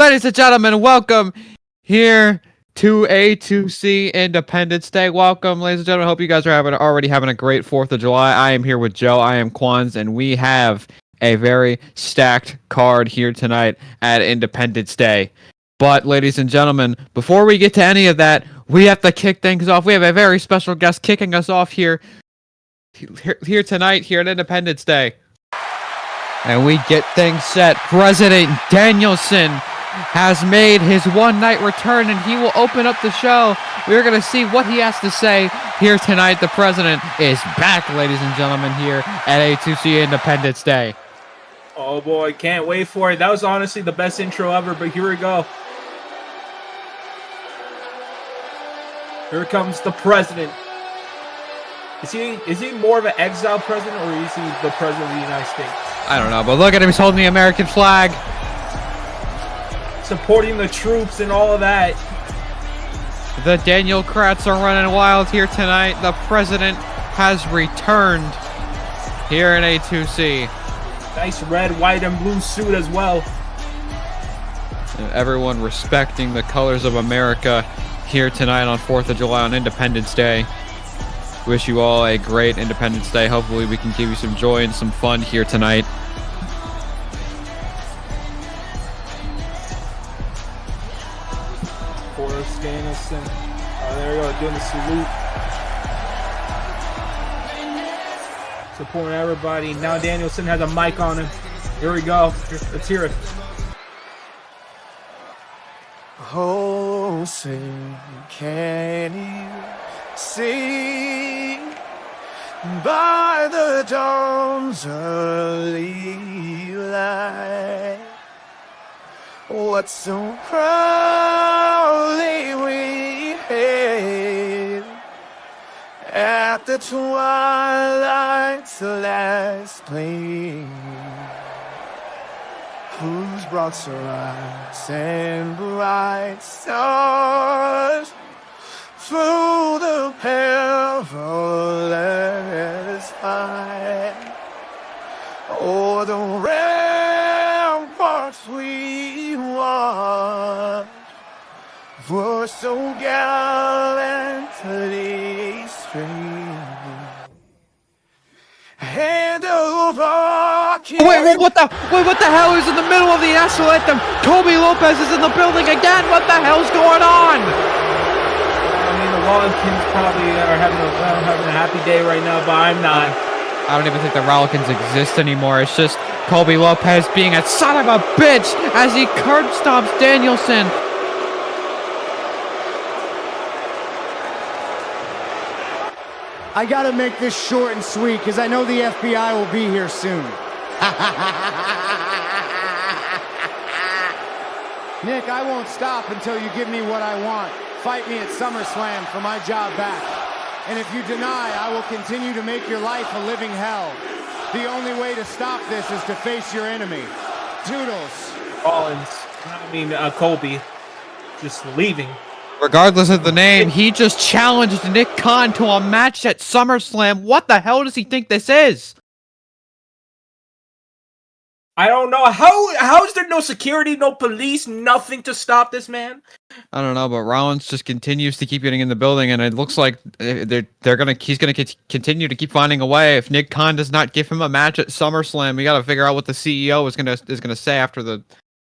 Ladies and gentlemen, welcome here to A2C Independence Day. Welcome, ladies and gentlemen. Hope you guys are already having a great 4th of July. I am here with Joe. I am Quans, and we have a very stacked card here tonight at Independence Day. But, ladies and gentlemen, before we get to any of that, we have to kick things off. We have a very special guest kicking us off here tonight here at Independence Day. And we get things set. President Danielson has made his one-night return, and he will open up the show. We're going to see what he has to say here tonight. The president is back, ladies and gentlemen, here at A2C Independence Day. Oh boy, can't wait for it. That was honestly the best intro ever, but here we go. Here comes the president. Is he more of an exile president, or is he the president of the United States? I don't know, but look at him. He's holding the American flag. Supporting the troops and all of that. The Daniel-crats are running wild here tonight. The president has returned here in A2C. Nice red, white, and blue suit as well. And everyone respecting the colors of America here tonight on 4th of July on Independence Day. Wish you all a great Independence Day. Hopefully we can give you some joy and some fun here tonight. Forrest Danielson. Oh, there we go, doing the salute. Supporting everybody. Now Danielson has a mic on him. Here we go. Let's hear it. Oh, sing, can you see by the dawn's early light what so proudly we hailed at the twilight's last gleam, whose broad surrounds and bright stars through the perilous fight o'er the ramparts we watched were so gallantly streaming. And Wait, what the hell is in the middle of the national anthem? Kobe Lopez is in the building again. What the hell's going on? I mean, the Rollinkins probably are having a happy day right now, but I'm not. I don't even think the Rollinkins exist anymore. It's just Kobe Lopez being a son of a bitch as he curb stomps Danielson. I gotta make this short and sweet because I know the FBI will be here soon. Nick, I won't stop until you give me what I want. Fight me at SummerSlam for my job back. And if you deny, I will continue to make your life a living hell. The only way to stop this is to face your enemy. Toodles. Colby just leaving. Regardless of the name, he just challenged Nick Khan to a match at SummerSlam. What the hell does he think this is? I don't know. How is there no security, no police, nothing to stop this man? I don't know, but Rollins just continues to keep getting in the building, and it looks like he's gonna continue to keep finding a way. If Nick Khan does not give him a match at SummerSlam, we gotta figure out what the CEO is gonna say after the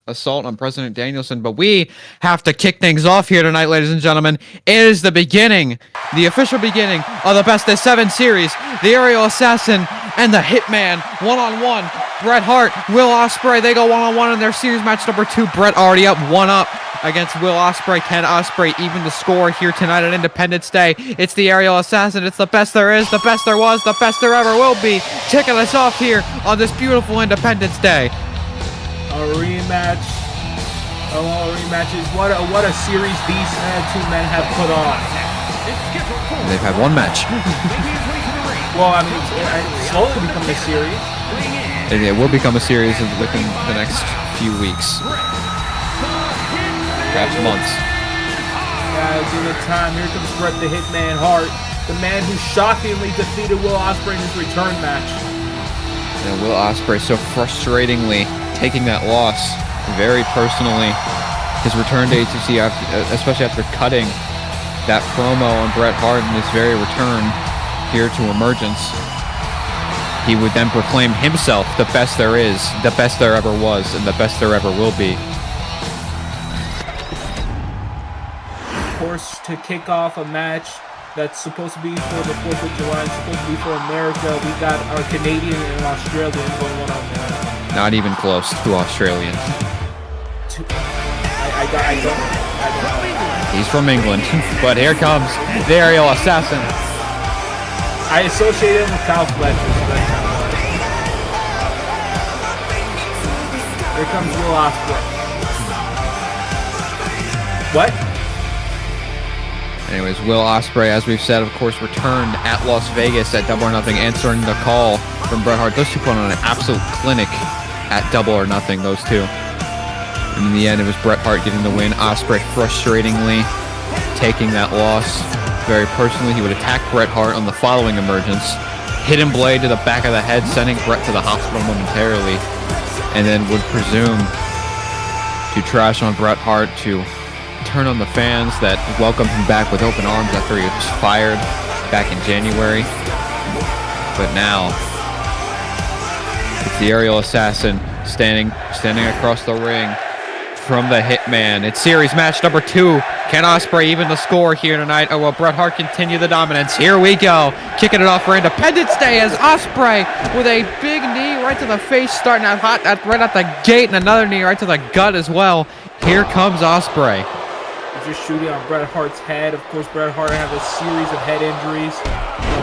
assault on President Danielson. But we have to kick things off here tonight, ladies and gentlemen. It is the beginning, the official beginning of the Best of 7 series. The Aerial Assassin and the Hitman one-on-one. Bret Hart, Will Ospreay, they go one-on-one in their series match number 2. Bret already up 1-up against Will Ospreay. Can Ospreay even the score here tonight at Independence Day? It's the Aerial Assassin. It's the best there is, the best there was, the best there ever will be. Kicking us off here on this beautiful Independence Day. A rematch. Oh, rematches. What a series these two men have put on. They've had one match. Well, I mean, it's slowly becoming a series. It will become a series within the next few weeks. Perhaps months. Guys, in the time, here comes Bret the Hitman Hart, the man who shockingly defeated Will Ospreay in his return match. And Will Ospreay so frustratingly taking that loss very personally. his return to A2C, especially after cutting that promo on Bret Hart in his very return here to Emergence. He would then proclaim himself the best there is, the best there ever was, and the best there ever will be. Of course, to kick off a match that's supposed to be for the 4th of July, it's supposed to be for America, we got our Canadian and Australian going on there. Not even close to Australian. I don't know. He's from England, but here comes the aerial assassin. I associate him with Kyle Fletcher, so that's how it was. Here comes Will Ospreay. What? Anyways, Will Ospreay, as we've said, of course, returned at Las Vegas at Double or Nothing, answering the call from Bret Hart. Those two put on an absolute clinic at Double or Nothing, those two. And in the end, it was Bret Hart getting the win. Ospreay frustratingly taking that loss very personally. He would attack Bret Hart on the following Emergence, hidden blade to the back of the head, sending Bret to the hospital momentarily, and then would presume to trash on Bret Hart, to turn on the fans that welcomed him back with open arms after he was fired back in January. But now it's the aerial assassin standing across the ring from the Hitman. It's series match number 2. Can Ospreay even the score here tonight, or will Bret Hart continue the dominance? Here we go, kicking it off for Independence Day as Ospreay with a big knee right to the face, starting out hot right at the gate, and another knee right to the gut as well. Here comes Ospreay. He's just shooting on Bret Hart's head. Of course, Bret Hart has a series of head injuries.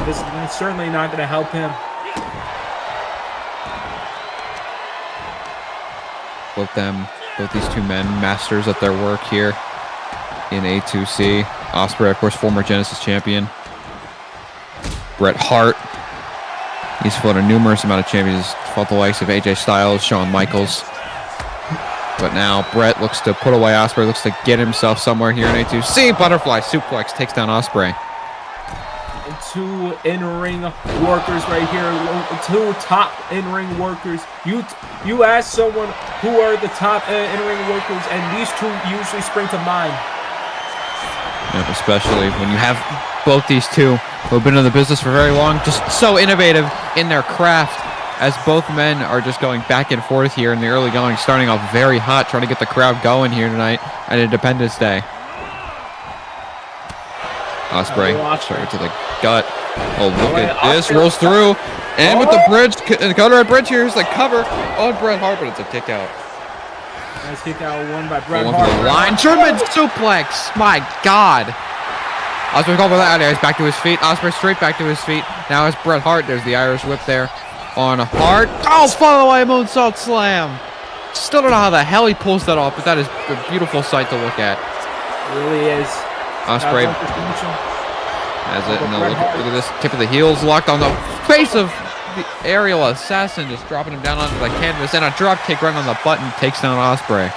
This is certainly not going to help him. Both these two men, masters at their work here in A2C. Ospreay, of course, former Genesis champion. Bret Hart, he's fought a numerous amount of champions. Fought the likes of AJ Styles, Shawn Michaels. But now Bret looks to put away Ospreay, looks to get himself somewhere here in A2C. Butterfly suplex takes down Ospreay. And 2 in-ring workers right here. 2 top in-ring workers. You ask someone who are the top in-ring workers, and these 2 usually spring to mind. Yep, especially when you have both these two who have been in the business for very long, just so innovative in their craft, as both men are just going back and forth here in the early going, starting off very hot, trying to get the crowd going here tonight at Independence Day. Ospreay, straight to the gut. Oh, look at this, rolls through, and with the bridge, cutter at bridge here is the cover on Bret Hart, but it's a kick out. Nice kick out, won by Bret Hart. One for the line, German suplex, my God. Ospreay called for that, he's back to his feet, Ospreay straight back to his feet. Now it's Bret Hart, there's the Irish whip there on Hart. Oh, follow away moonsault slam. Still don't know how the hell he pulls that off, but that is a beautiful sight to look at. It really is. Ospreay has it, and look at this tip of the heels locked on the face of the aerial assassin, just dropping him down onto the canvas, and a drop kick right on the button takes down Ospreay.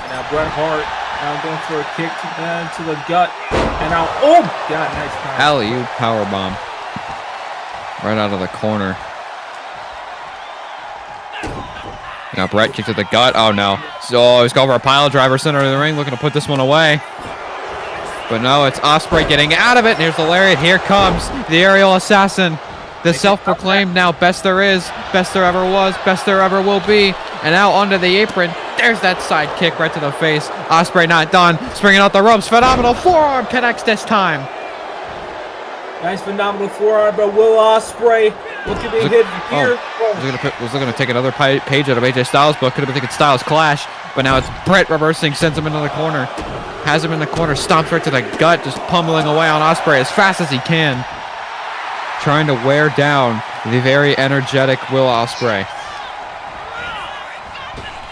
And now Bret Hart now going for a kick to the gut, and now God, nice power. Alley-oop powerbomb right out of the corner. Now Bret kick to the gut. Oh no! So he's going for a pile driver center of the ring, looking to put this one away. But no, it's Ospreay getting out of it. And here's the lariat. Here comes the aerial assassin, the self-proclaimed now best there is, best there ever was, best there ever will be. And now onto the apron. There's that side kick right to the face. Ospreay not done, springing out the ropes. Phenomenal forearm connects this time. Nice phenomenal forearm by Will Ospreay. Looking to hit here. Was looking to take another page out of AJ Styles' book. Could have been thinking Styles clash, but now it's Bret reversing, sends him into the corner. Has him in the corner, stomps right to the gut, just pummeling away on Ospreay as fast as he can. Trying to wear down the very energetic Will Ospreay.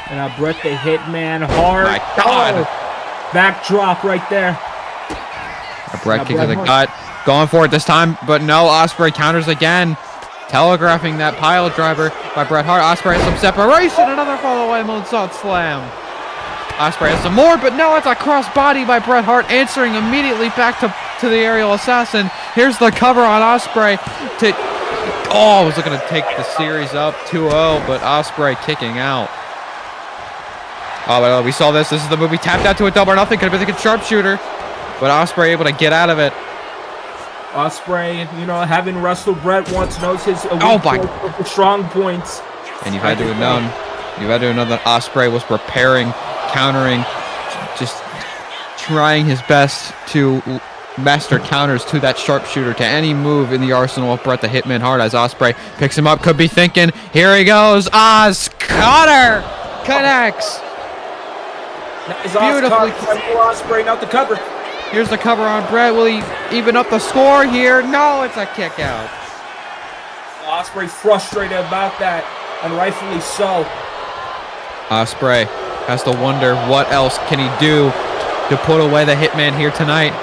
And now Bret the Hitman hard. My God. Oh, backdrop right there. Bret kick to the gut. Going for it this time, but no, Ospreay counters again. Telegraphing that pile driver by Bret Hart. Ospreay has some separation. Another follow-away moonsault slam. Ospreay has some more, but no, it's a cross-body by Bret Hart, answering immediately back to the aerial assassin. Here's the cover on Ospreay. Was looking to take the series up 2-0, but Ospreay kicking out. Oh, well, we saw this. This is the movie. Tapped out to a double or nothing. Could have been a sharpshooter. But Ospreay able to get out of it. Ospreay, you know, having wrestled Brett once, knows his strong points. And you've had to have known. You've had to know that Ospreay was preparing, countering, just trying his best to master counters to that sharpshooter, to any move in the arsenal of Bret the Hitman Hart. As Ospreay picks him up, could be thinking, here he goes, Oz Cutter connects. Beautifully. Ospreay, not the cover. Here's the cover on Bret. Will he even up the score here? No, it's a kick out. Ospreay frustrated about that, and rightfully so. Ospreay has to wonder what else can he do to put away the Hitman here tonight.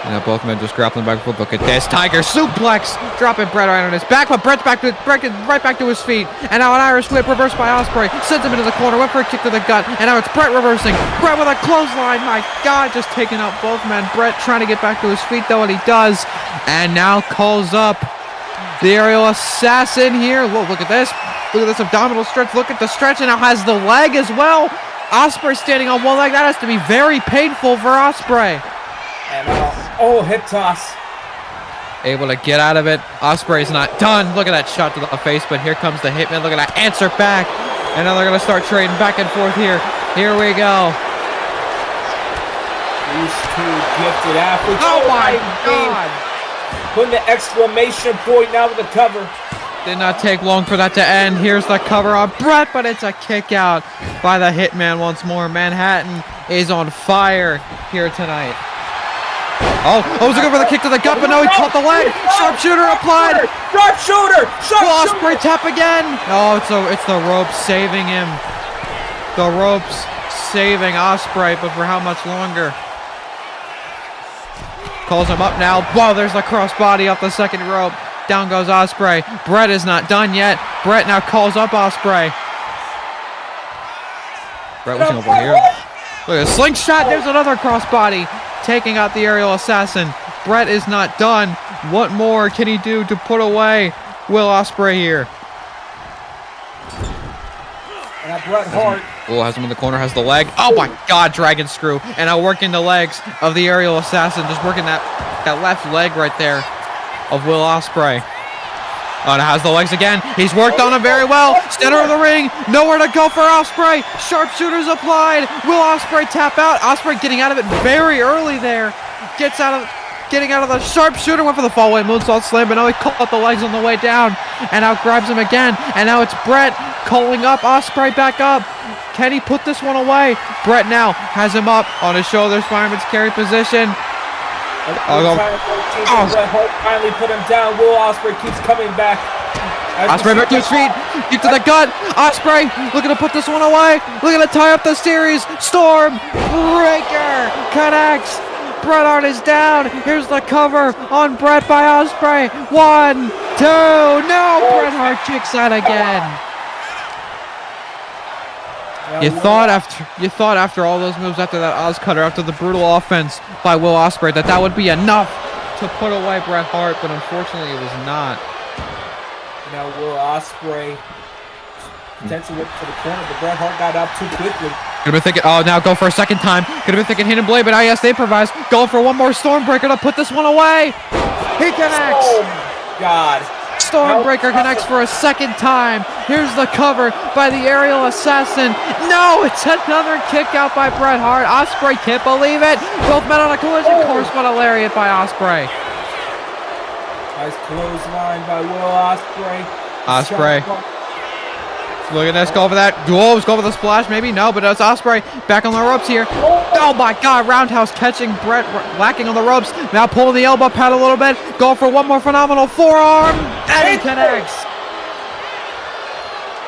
And now both men just grappling back and forth. Look at this. Tiger suplex. Dropping Bret right on his back. But Bret's back to right back to his feet. And now an Irish whip reversed by Ospreay. Sends him into the corner. Went for a kick to the gut. And now it's Bret reversing. Bret with a clothesline. My God, just taking out both men. Bret trying to get back to his feet, though, and he does. And now calls up the aerial assassin here. Look at this. Look at this abdominal stretch. Look at the stretch. And now has the leg as well. Ospreay standing on one leg. That has to be very painful for Ospreay. And hip toss. Able to get out of it. Ospreay's not done. Look at that shot to the face, but here comes the Hitman. Look at that answer back. And now they're going to start trading back and forth here. Here we go. These two gifted athletes. Oh my God. Putting the exclamation point now with the cover. Did not take long for that to end. Here's the cover on Bret, but it's a kick out by the Hitman once more. Manhattan is on fire here tonight. Oh, was looking for the kick to the gut, but no, he caught the leg. Sharpshooter applied. Sharpshooter. Will Ospreay tap again? No, it's the ropes saving him. The ropes saving Ospreay, but for how much longer? Calls him up now. Whoa, there's the crossbody off the second rope. Down goes Ospreay. Bret is not done yet. Bret now calls up Ospreay. Bret was over here. Look at a slingshot. There's another crossbody. Taking out the aerial assassin. Bret is not done. What more can he do to put away Will Ospreay here? And Bret Hart. Has him in the corner, has the leg. Oh my God, dragon screw. And now working the legs of the aerial assassin. Just working that left leg right there of Will Ospreay. Oh, now has the legs again. He's worked on him very well. Center of the ring. Nowhere to go for Ospreay. Sharpshooters applied. Will Ospreay tap out? Ospreay getting out of it very early there. Getting out of the sharpshooter. Went for the fallaway moonsault slam, but now he caught the legs on the way down. And now grabs him again. And now it's Bret calling up Ospreay back up. Can he put this one away? Bret now has him up on his shoulders. Fireman's carry position. Bret Hart finally put him down. Will Ospreay keeps coming back. Ospreay back to his feet. Kick to the gut. Ospreay looking to put this one away. Looking to tie up the series. Storm Breaker connects. Bret Hart is down. Here's the cover on Bret by Ospreay. 1, 2. No, Bret Hart kicks out again. You thought after all those moves, after that Oz cutter, after the brutal offense by Will Ospreay, that would be enough to put away Bret Hart, but unfortunately it was not. Now Will Ospreay potentially went for the corner, but Bret Hart got up too quickly. Could have been thinking, oh, now go for a second time. Could have been thinking hidden blade, but yes, they improvise. Going for one more Stormbreaker to put this one away. He connects. Oh my God. Stormbreaker connects for a second time. Here's the cover by the aerial assassin. No, it's another kick out by Bret Hart. Ospreay can't believe it. Both men on a collision course, but a lariat by Ospreay. Nice clothesline by Will Ospreay. Ospreay. Look at this, go for that. Whoa, go for the splash, maybe? No, but it's Ospreay back on the ropes here. Oh my God, roundhouse catching Bret, lacking on the ropes. Now pulling the elbow pad a little bit. Going for one more phenomenal forearm. And he connects.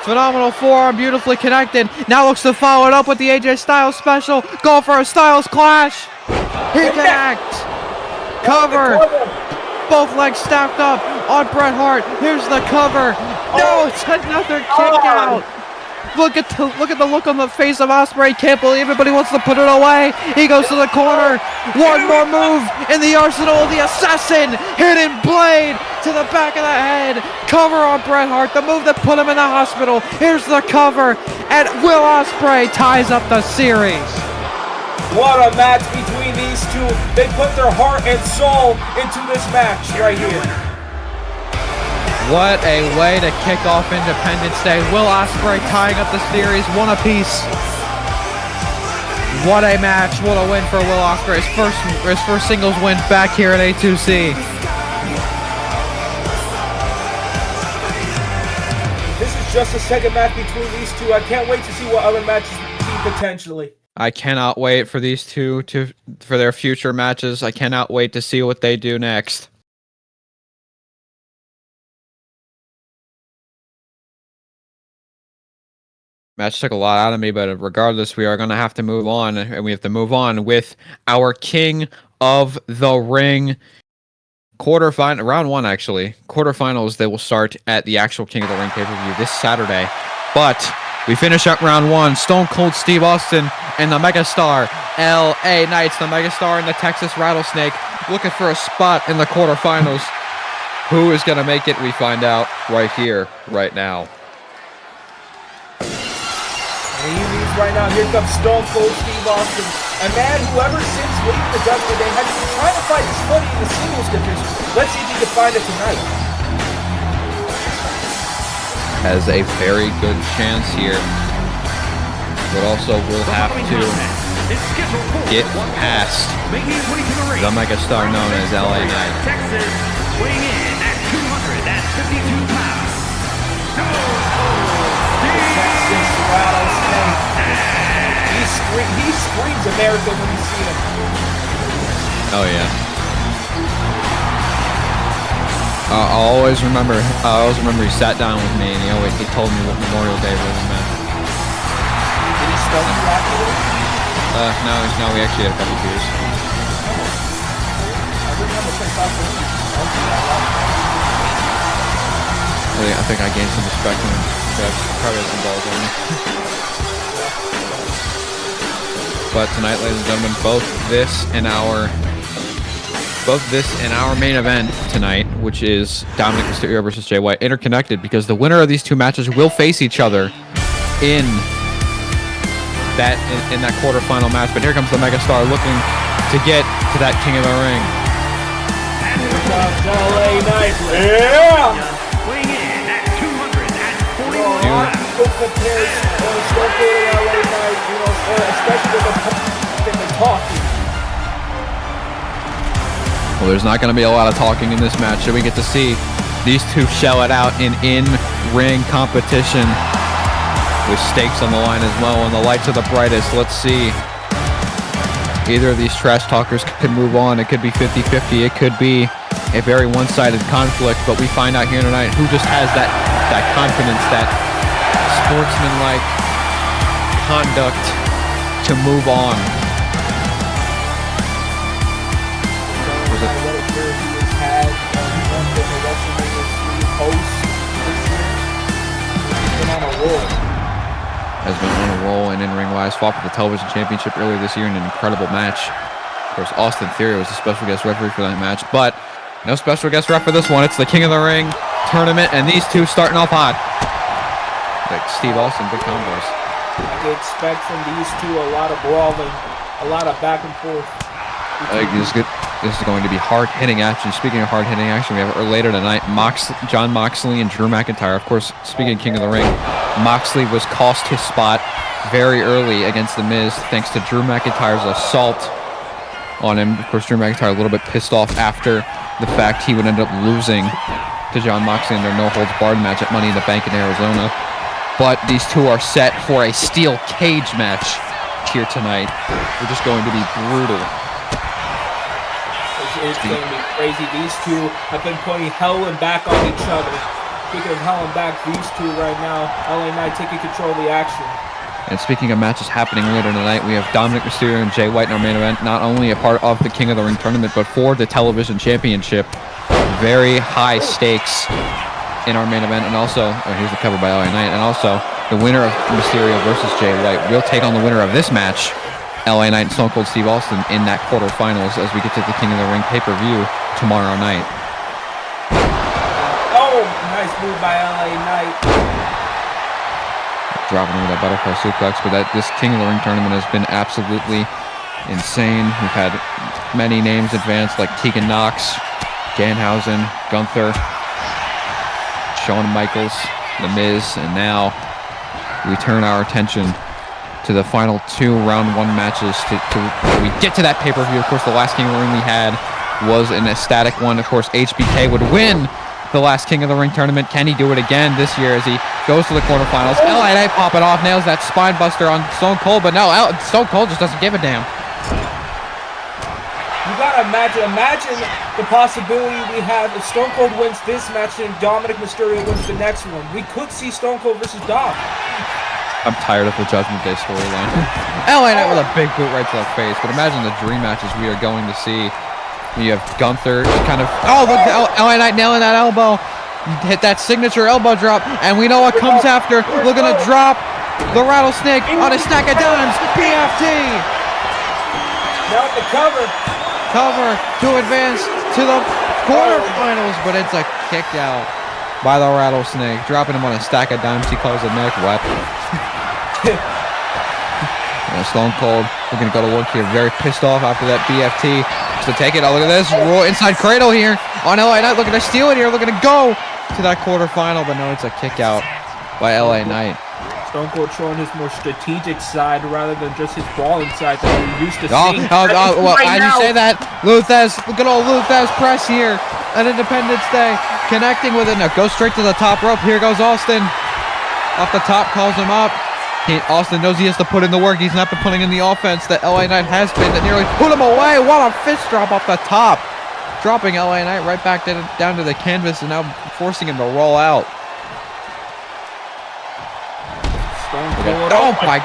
Phenomenal forearm, beautifully connected. Now looks to follow it up with the AJ Styles special. Going for a Styles clash. He connects. Cover. Both legs stacked up on Bret Hart. Here's the cover. No, it's another kick out. Look at the look on the face of Ospreay. Can't believe it, but he wants to put it away. He goes to the corner. One more move in the arsenal of the assassin. Hidden blade to the back of the head. Cover on Bret Hart, the move that put him in the hospital. Here's the cover, and Will Ospreay ties up the series. What a match between these two. They put their heart and soul into this match right here. What a way to kick off Independence Day. Will Ospreay tying up the series, one apiece. What a match, what a win for Will Ospreay. His first singles win back here at A2C. This is just the second match between these two. I can't wait to see what other matches we see potentially. I cannot wait for these two for their future matches. I cannot wait to see what they do next. Match took a lot out of me, but regardless, we are going to have to move on, and we have to move on with our King of the Ring quarterfinal, round one actually. Quarterfinals, they will start at the actual King of the Ring pay-per-view this Saturday. But we finish up round one. Stone Cold Steve Austin and the Megastar LA Knights, the Megastar and the Texas Rattlesnake, looking for a spot in the quarterfinals. Who is going to make it? We find out right here, right now. And he leads right now. Here comes Stone Cold Steve Austin. A man who ever since leaving the WWE has been trying to find his footing in the singles division. Let's see if he can find it tonight. Has a very good chance here, but also will have to get past the Megastar known as LA Knight. Texas, weighing in at 252 pounds. Texas Rattlesnake. He screams America when you see him. Oh yeah. I always remember he sat down with me and he told me what Memorial Day really meant. Did he start you afterwards? No, we actually had a couple beers. I think I gained some respect from him. Probably had some balls on me. But tonight, ladies and gentlemen, both this and our main event tonight, which is Dominic Mysterio versus Jay White, interconnected because the winner of these two matches will face each other in that quarterfinal match. But here comes the Megastar looking to get to that King of the Ring. LA Knight. Yeah! Weighing in at 241 People compare Stone Cold and LA Knight, especially with the talking. Well, there's not going to be a lot of talking in this match, so we get to see these two shell it out in-ring competition with stakes on the line as well, and the lights are the brightest. Let's see. Either of these trash talkers could move on. It could be 50-50. It could be a very one-sided conflict, but we find out here tonight who just has that confidence, that sportsmanlike conduct to move on. What a career he has had. He's one of the WrestleMania 3 hosts this year. He's been on a roll. Has been on a roll and in-ring wise. Fought for the television championship earlier this year in an incredible match. Of course, Austin Theory was the special guest referee for that match, but no special guest ref for this one. It's the King of the Ring tournament, and these two starting off hot. Like Steve Austin, big combos. I can expect from these two a lot of brawling, a lot of back and forth. I think this is going to be hard-hitting action. Speaking of hard-hitting action, we have later tonight John Moxley and Drew McIntyre. Of course, speaking of King of the Ring, Moxley was cost his spot very early against The Miz thanks to Drew McIntyre's assault on him. Of course, Drew McIntyre a little bit pissed off after the fact he would end up losing to John Moxley in their no-holds-barred match at Money in the Bank in Arizona. But these two are set for a steel cage match here tonight, which is going to be brutal. It's going to be crazy. These two have been putting hell and back on each other. Speaking of hell and back, these two right now, LA Knight taking control of the action. And speaking of matches happening later tonight, we have Dominic Mysterio and Jay White in our main event, not only a part of the King of the Ring tournament, but for the television championship. Very high stakes in our main event, and also, here's the cover by LA Knight, and also the winner of Mysterio versus Jay White will take on the winner of this match, LA Knight and Stone Cold Steve Austin, in that quarterfinals as we get to the King of the Ring pay-per-view tomorrow night. Nice move by LA Knight. Dropping with a butterfly suplex, but this King of the Ring tournament has been absolutely insane. We've had many names advanced like Tegan Knox, Danhausen, Gunther, Shawn Michaels, The Miz, and now we turn our attention to the final 2 round 1 matches we get to that pay-per-view. Of course, the last King of the Ring we had was an ecstatic one. Of course, HBK would win the last King of the Ring tournament. Can he do it again this year as he goes to the quarterfinals? LA Knight popping off, nails that spine buster on Stone Cold, but no, Stone Cold just doesn't give a damn. You gotta imagine the possibility we have if Stone Cold wins this match and Dominic Mysterio wins the next one. We could see Stone Cold versus Dom. I'm tired of the Judgment Day storyline. LA Knight with a big boot right to the face, but imagine the dream matches we are going to see. You have Gunther kind of, look, LA Knight nailing that elbow. Hit that signature elbow drop, and we know what comes after. Looking to drop the rattlesnake on a stack of dimes. PFT. Now the cover. Cover to advance to the quarterfinals, but it's a kick out by the rattlesnake. Dropping him on a stack of dimes. He calls a neck weapon. Stone Cold, we're going to go to work here. Very pissed off after that BFT. To take it. Oh, look at this. Roll inside cradle here on LA Knight. Looking to steal it here. Looking to go to that quarterfinal, but no, it's a kick out by LA Knight. Stone Cold showing his more strategic side rather than just his brawling side that we used to see. Well, as you say that, Luthez, look at old Luthez press here at Independence Day. Connecting with it. Now goes straight to the top rope. Here goes Austin. Off the top, calls him up. Austin knows he has to put in the work. He's not been putting in the offense that LA Knight has been. That nearly put him away. What a fist drop off the top. Dropping LA Knight right back down to the canvas and now forcing him to roll out. Oh my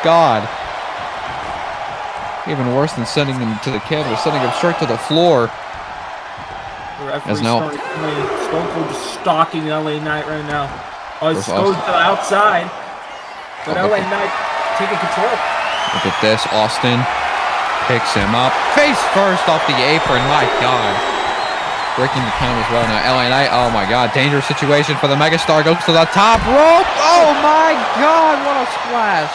God. Even worse than sending him to the canvas, sending him straight to the floor. As now, Stone Cold just stalking LA Knight right now. He's goes to the outside. But LA Knight taking control. Look at this. Austin picks him up. Face first off the apron. My God. Breaking the count as well. Now LA Knight. Oh my God. Dangerous situation for the Megastar. Goes to the top rope. Oh my God. What a splash.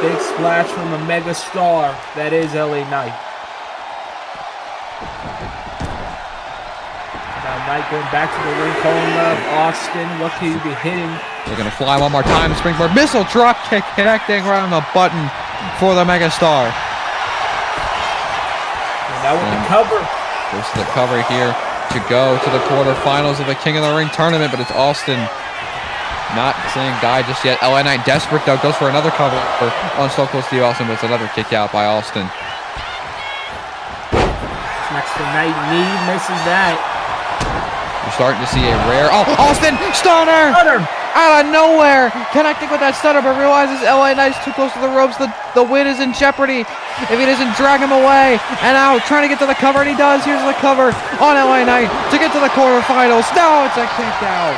Big splash from a Megastar. That is LA Knight. Now Knight going back to the ring, calling up Austin. What can he be hitting? They're going to fly one more time. Springboard missile drop kick connecting right on the button for the Megastar. And now with the cover. Goes to the cover here to go to the quarterfinals of the King of the Ring tournament, but it's Austin not saying die just yet. LA Knight desperate though, goes for another cover on Stone Cold Steve Austin, but it's another kick out by Austin. Next to Knight knee, misses that. You're starting to see a rare. Oh, Austin stunner! Out of nowhere, connecting with that stunner, but realizes LA Knight's too close to the ropes. The win is in jeopardy if he doesn't drag him away. And out, trying to get to the cover, and he does. Here's the cover on LA Knight to get to the quarterfinals. No, it's a kick out.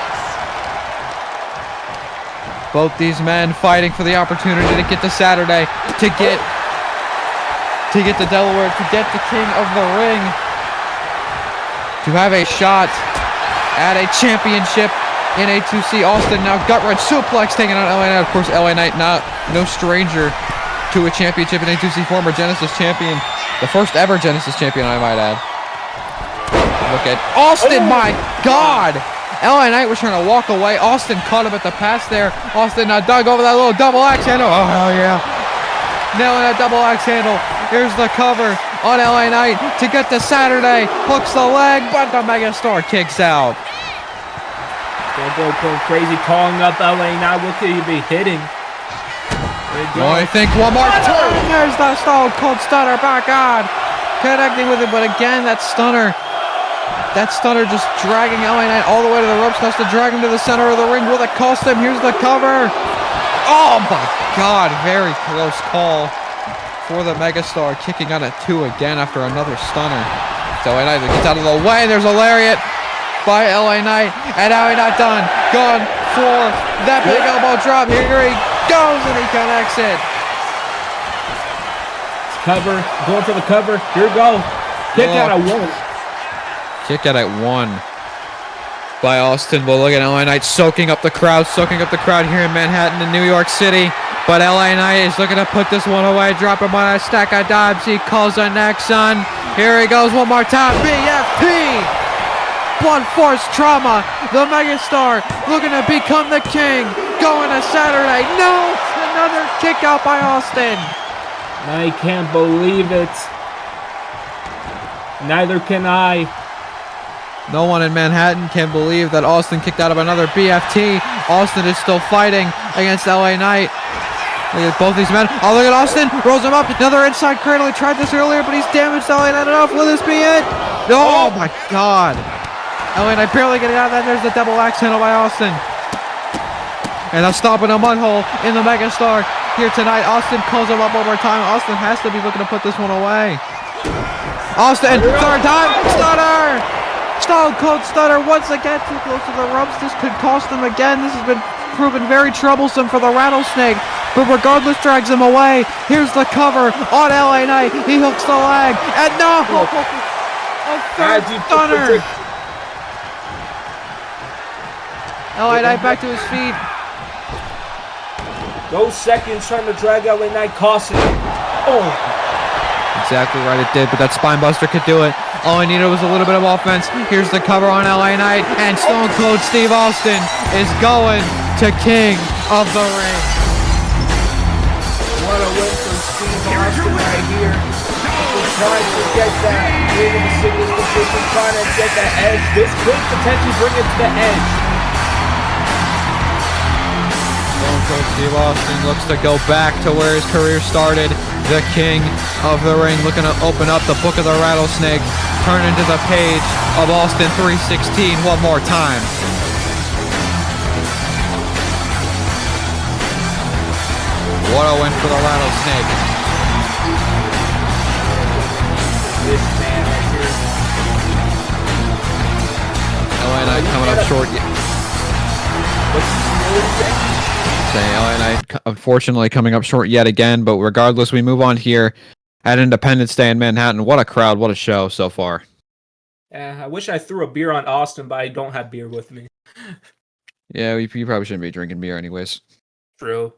Both these men fighting for the opportunity to get to Saturday, to get to Delaware, to get the King of the Ring, to have a shot at a championship in A2C. Austin now gut wrench suplex taking on LA Knight. Of course, LA Knight no stranger to a championship in A2C. Former Genesis champion, the first ever Genesis champion, I might add. Look at Austin. My God. LA Knight was trying to walk away. Austin caught him at the pass there. Austin now dug over that little double axe handle. Oh, hell yeah. Nailing that double axe handle. Here's the cover on LA Knight to get to Saturday. Hooks the leg, but the Megastar kicks out. Don't go going crazy, calling up LA Knight. What could he be hitting? I think one more time. There's the Stone Cold Stunner back on. Connecting with it, but again, that stunner just dragging LA Knight all the way to the ropes. Has to drag him to the center of the ring. Will it cost him? Here's the cover. Oh my God, very close call for the Megastar. Kicking on a 2 again after another stunner. So LA Knight gets out of the way. There's a lariat by LA Knight, and now he's not done. Gone for that big elbow drop. Here he goes, and he connects it. Cover, going for the cover. Here we go. Kick out at 1. Kick out at 1. by Austin. But look at LA Knight soaking up the crowd here in Manhattan and New York City. But LA Knight is looking to put this one away, drop him on a stack of dimes. He calls the next son. Here he goes one more time. BFT! Blunt force trauma. The megastar looking to become the king. Going to Saturday. No! Another kick out by Austin. I can't believe it. Neither can I. No one in Manhattan can believe that Austin kicked out of another BFT. Austin is still fighting against LA Knight. Look at both these men. Oh, look at Austin. Rolls him up. Another inside cradle. He tried this earlier, but he's damaged LA Knight enough. Will this be it? Oh, my God. LA Knight barely getting out of that. There's the double axe handle by Austin. And a stop in a mud hole in the megastar here tonight. Austin calls him up one more time. Austin has to be looking to put this one away. Austin, third time. Stunner. Stone Cold Stunner once again too close to the ropes. This could cost him again. This has been proven very troublesome for the Rattlesnake, but regardless drags him away. Here's the cover on LA Knight. He hooks the leg, and no! A third stunner! LA Knight back to his feet. Those seconds trying to drag LA Knight cost him. Oh! Exactly right, it did, but that spinebuster could do it. All I needed was a little bit of offense. Here's the cover on LA Knight, and Stone Cold Steve Austin is going to King of the Ring. What a win for Steve Austin right here. He's trying to get that win in the singles division, trying to get the edge. This could potentially bring it to the edge. Stone Cold Steve Austin looks to go back to where his career started. The King of the Ring looking to open up the Book of the Rattlesnake, turn into the page of Austin 316 one more time. What a win for the Rattlesnake. This man right here. LA Knight coming up short. What's the saying? LA Knight unfortunately coming up short yet again, but regardless, we move on here at Independence Day in Manhattan. What a crowd, what a show so far. I wish I threw a beer on Austin, but I don't have beer with me. Yeah, you probably shouldn't be drinking beer anyways. True.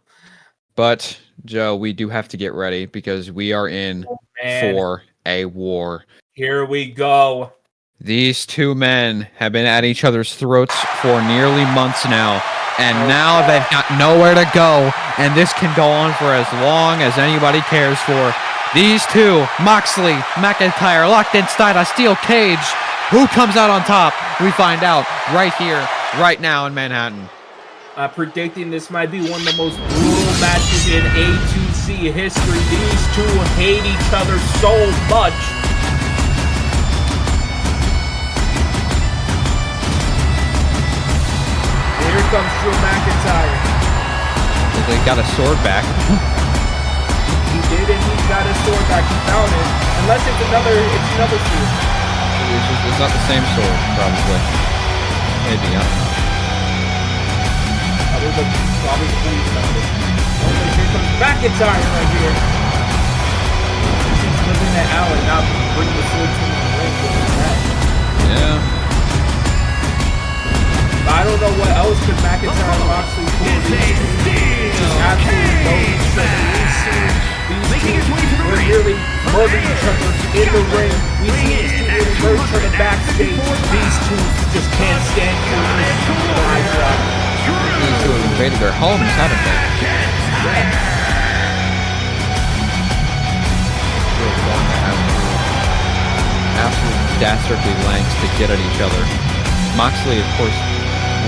But, Joe, we do have to get ready because we are in for a war. Here we go. These two men have been at each other's throats for nearly months now. And now they've got nowhere to go, and this can go on for as long as anybody cares for. These two, Moxley, McIntyre, locked inside a steel cage. Who comes out on top? We find out right here, right now in Manhattan. Predicting this might be one of the most brutal matches in A2C history. These two hate each other so much. Here comes Drew McIntyre. They got a sword back. He did, and he got his sword back. He found it. Unless it's another sword. It's not the same sword, probably. Maybe, I don't know. Probably the police found it. Okay, here comes McIntyre right here. He's living in that alley, not bringing the sword to the ring. Yeah. I don't know what else could McIntyre and Moxley pull. Just absolutely know each other. We've seen these two nearly murder each other in the ring. We've seen these two nearly murder each other backstage. These two just can't stand for this. These two have invaded their homes, haven't they? Absolute dastardly lengths to get at each other. Moxley, of course,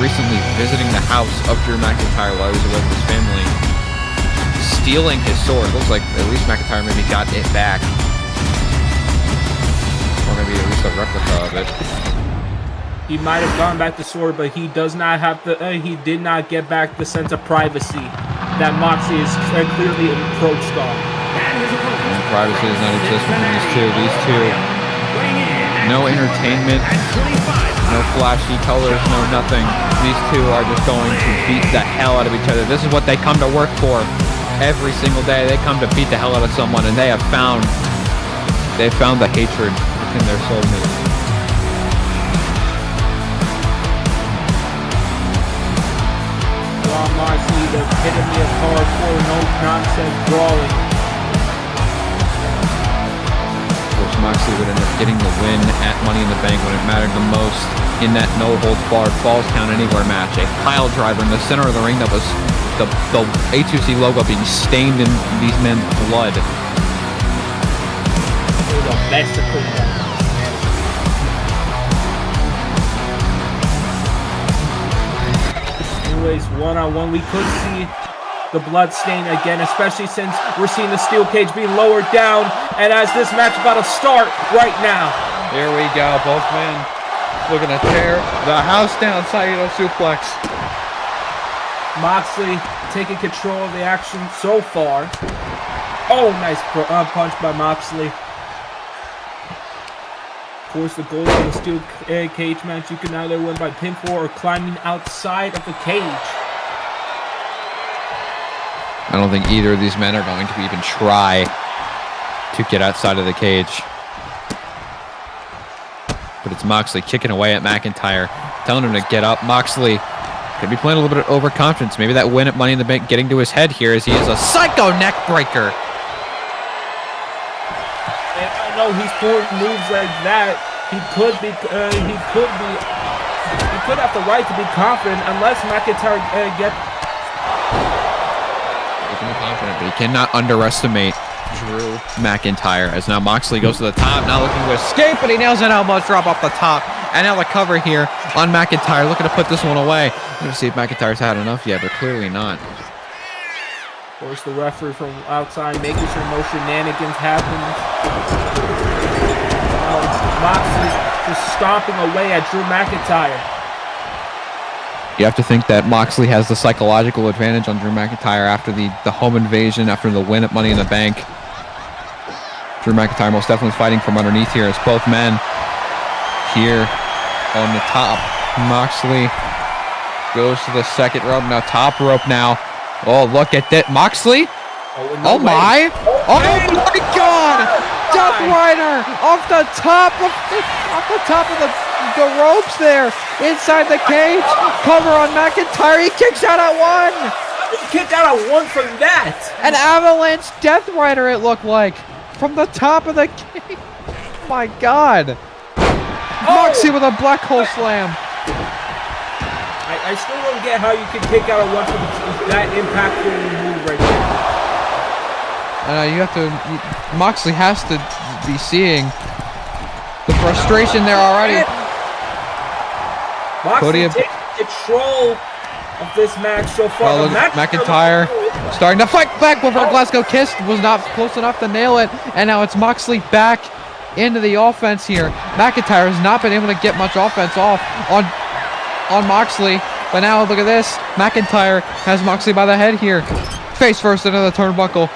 recently visiting the house of Drew McIntyre while he was away with his family, stealing his sword. Looks like at least McIntyre maybe got it back, or maybe at least a replica of it. He might have gone back the sword, but he does not have the. He did not get back the sense of privacy that Moxley is clearly encroached on. And privacy does not exist between these two. These two, no entertainment, no flashy colors, no nothing. These two are just going to beat the hell out of each other. This is what they come to work for every single day. They come to beat the hell out of someone, and they have found the hatred within their soulmates. epitome of hardcore, no nonsense brawling. Of course, Moxley would end up getting the win at Money in the Bank when it mattered the most in that no-holds-barred Falls Count Anywhere match. A pile driver in the center of the ring that was the A2C logo being stained in these men's blood. It was a mess to clean up. Anyways, one-on-one, we could see the blood stain again, especially since we're seeing the steel cage being lowered down, and as this match is about to start right now. Here we go, both men looking to tear the house down, Saito suplex. Moxley taking control of the action so far. Oh, nice punch by Moxley. Of course, the goal of the steel cage match, you can either win by pinfall or climbing outside of the cage. I don't think either of these men are going to even try to get outside of the cage. But it's Moxley kicking away at McIntyre, telling him to get up. Moxley could be playing a little bit of overconfidence. Maybe that win at Money in the Bank getting to his head here as he is a psycho neck breaker. And I know he's pulling moves like that. He could have the right to be confident unless McIntyre gets. He can be confident, but he cannot underestimate Drew McIntyre. As now Moxley goes to the top, now looking to escape, but he nails an elbow drop off the top. And now the cover here on McIntyre, looking to put this one away. Let's see if McIntyre's had enough yet, but clearly not. Of course, the referee from outside making sure no shenanigans happen. Moxley just stomping away at Drew McIntyre. You have to think that Moxley has the psychological advantage on Drew McIntyre after the home invasion, after the win at Money in the Bank. Drew McIntyre most definitely fighting from underneath here as both men here on the top. Moxley goes to the second rope, now top rope now. Oh, look at that. Moxley? Oh my! Oh my God! Death Rider off the top of the ropes there, inside the cage. Cover on McIntyre. He kicks out at one. He kicked out at one from that. An avalanche Death Rider, it looked like, from the top of the cage. Oh my God! Moxley with a black hole slam. I still don't get how you can kick out at one from that impactful move right there. You have to. Moxley has to be seeing the frustration there already. Moxley takes control of this match so far. Oh, look at McIntyre starting to fight back with her Glasgow Kiss. Was not close enough to nail it. And now it's Moxley back into the offense here. McIntyre has not been able to get much offense off on Moxley. But now look at this. McIntyre has Moxley by the head here. Face first into the turnbuckle.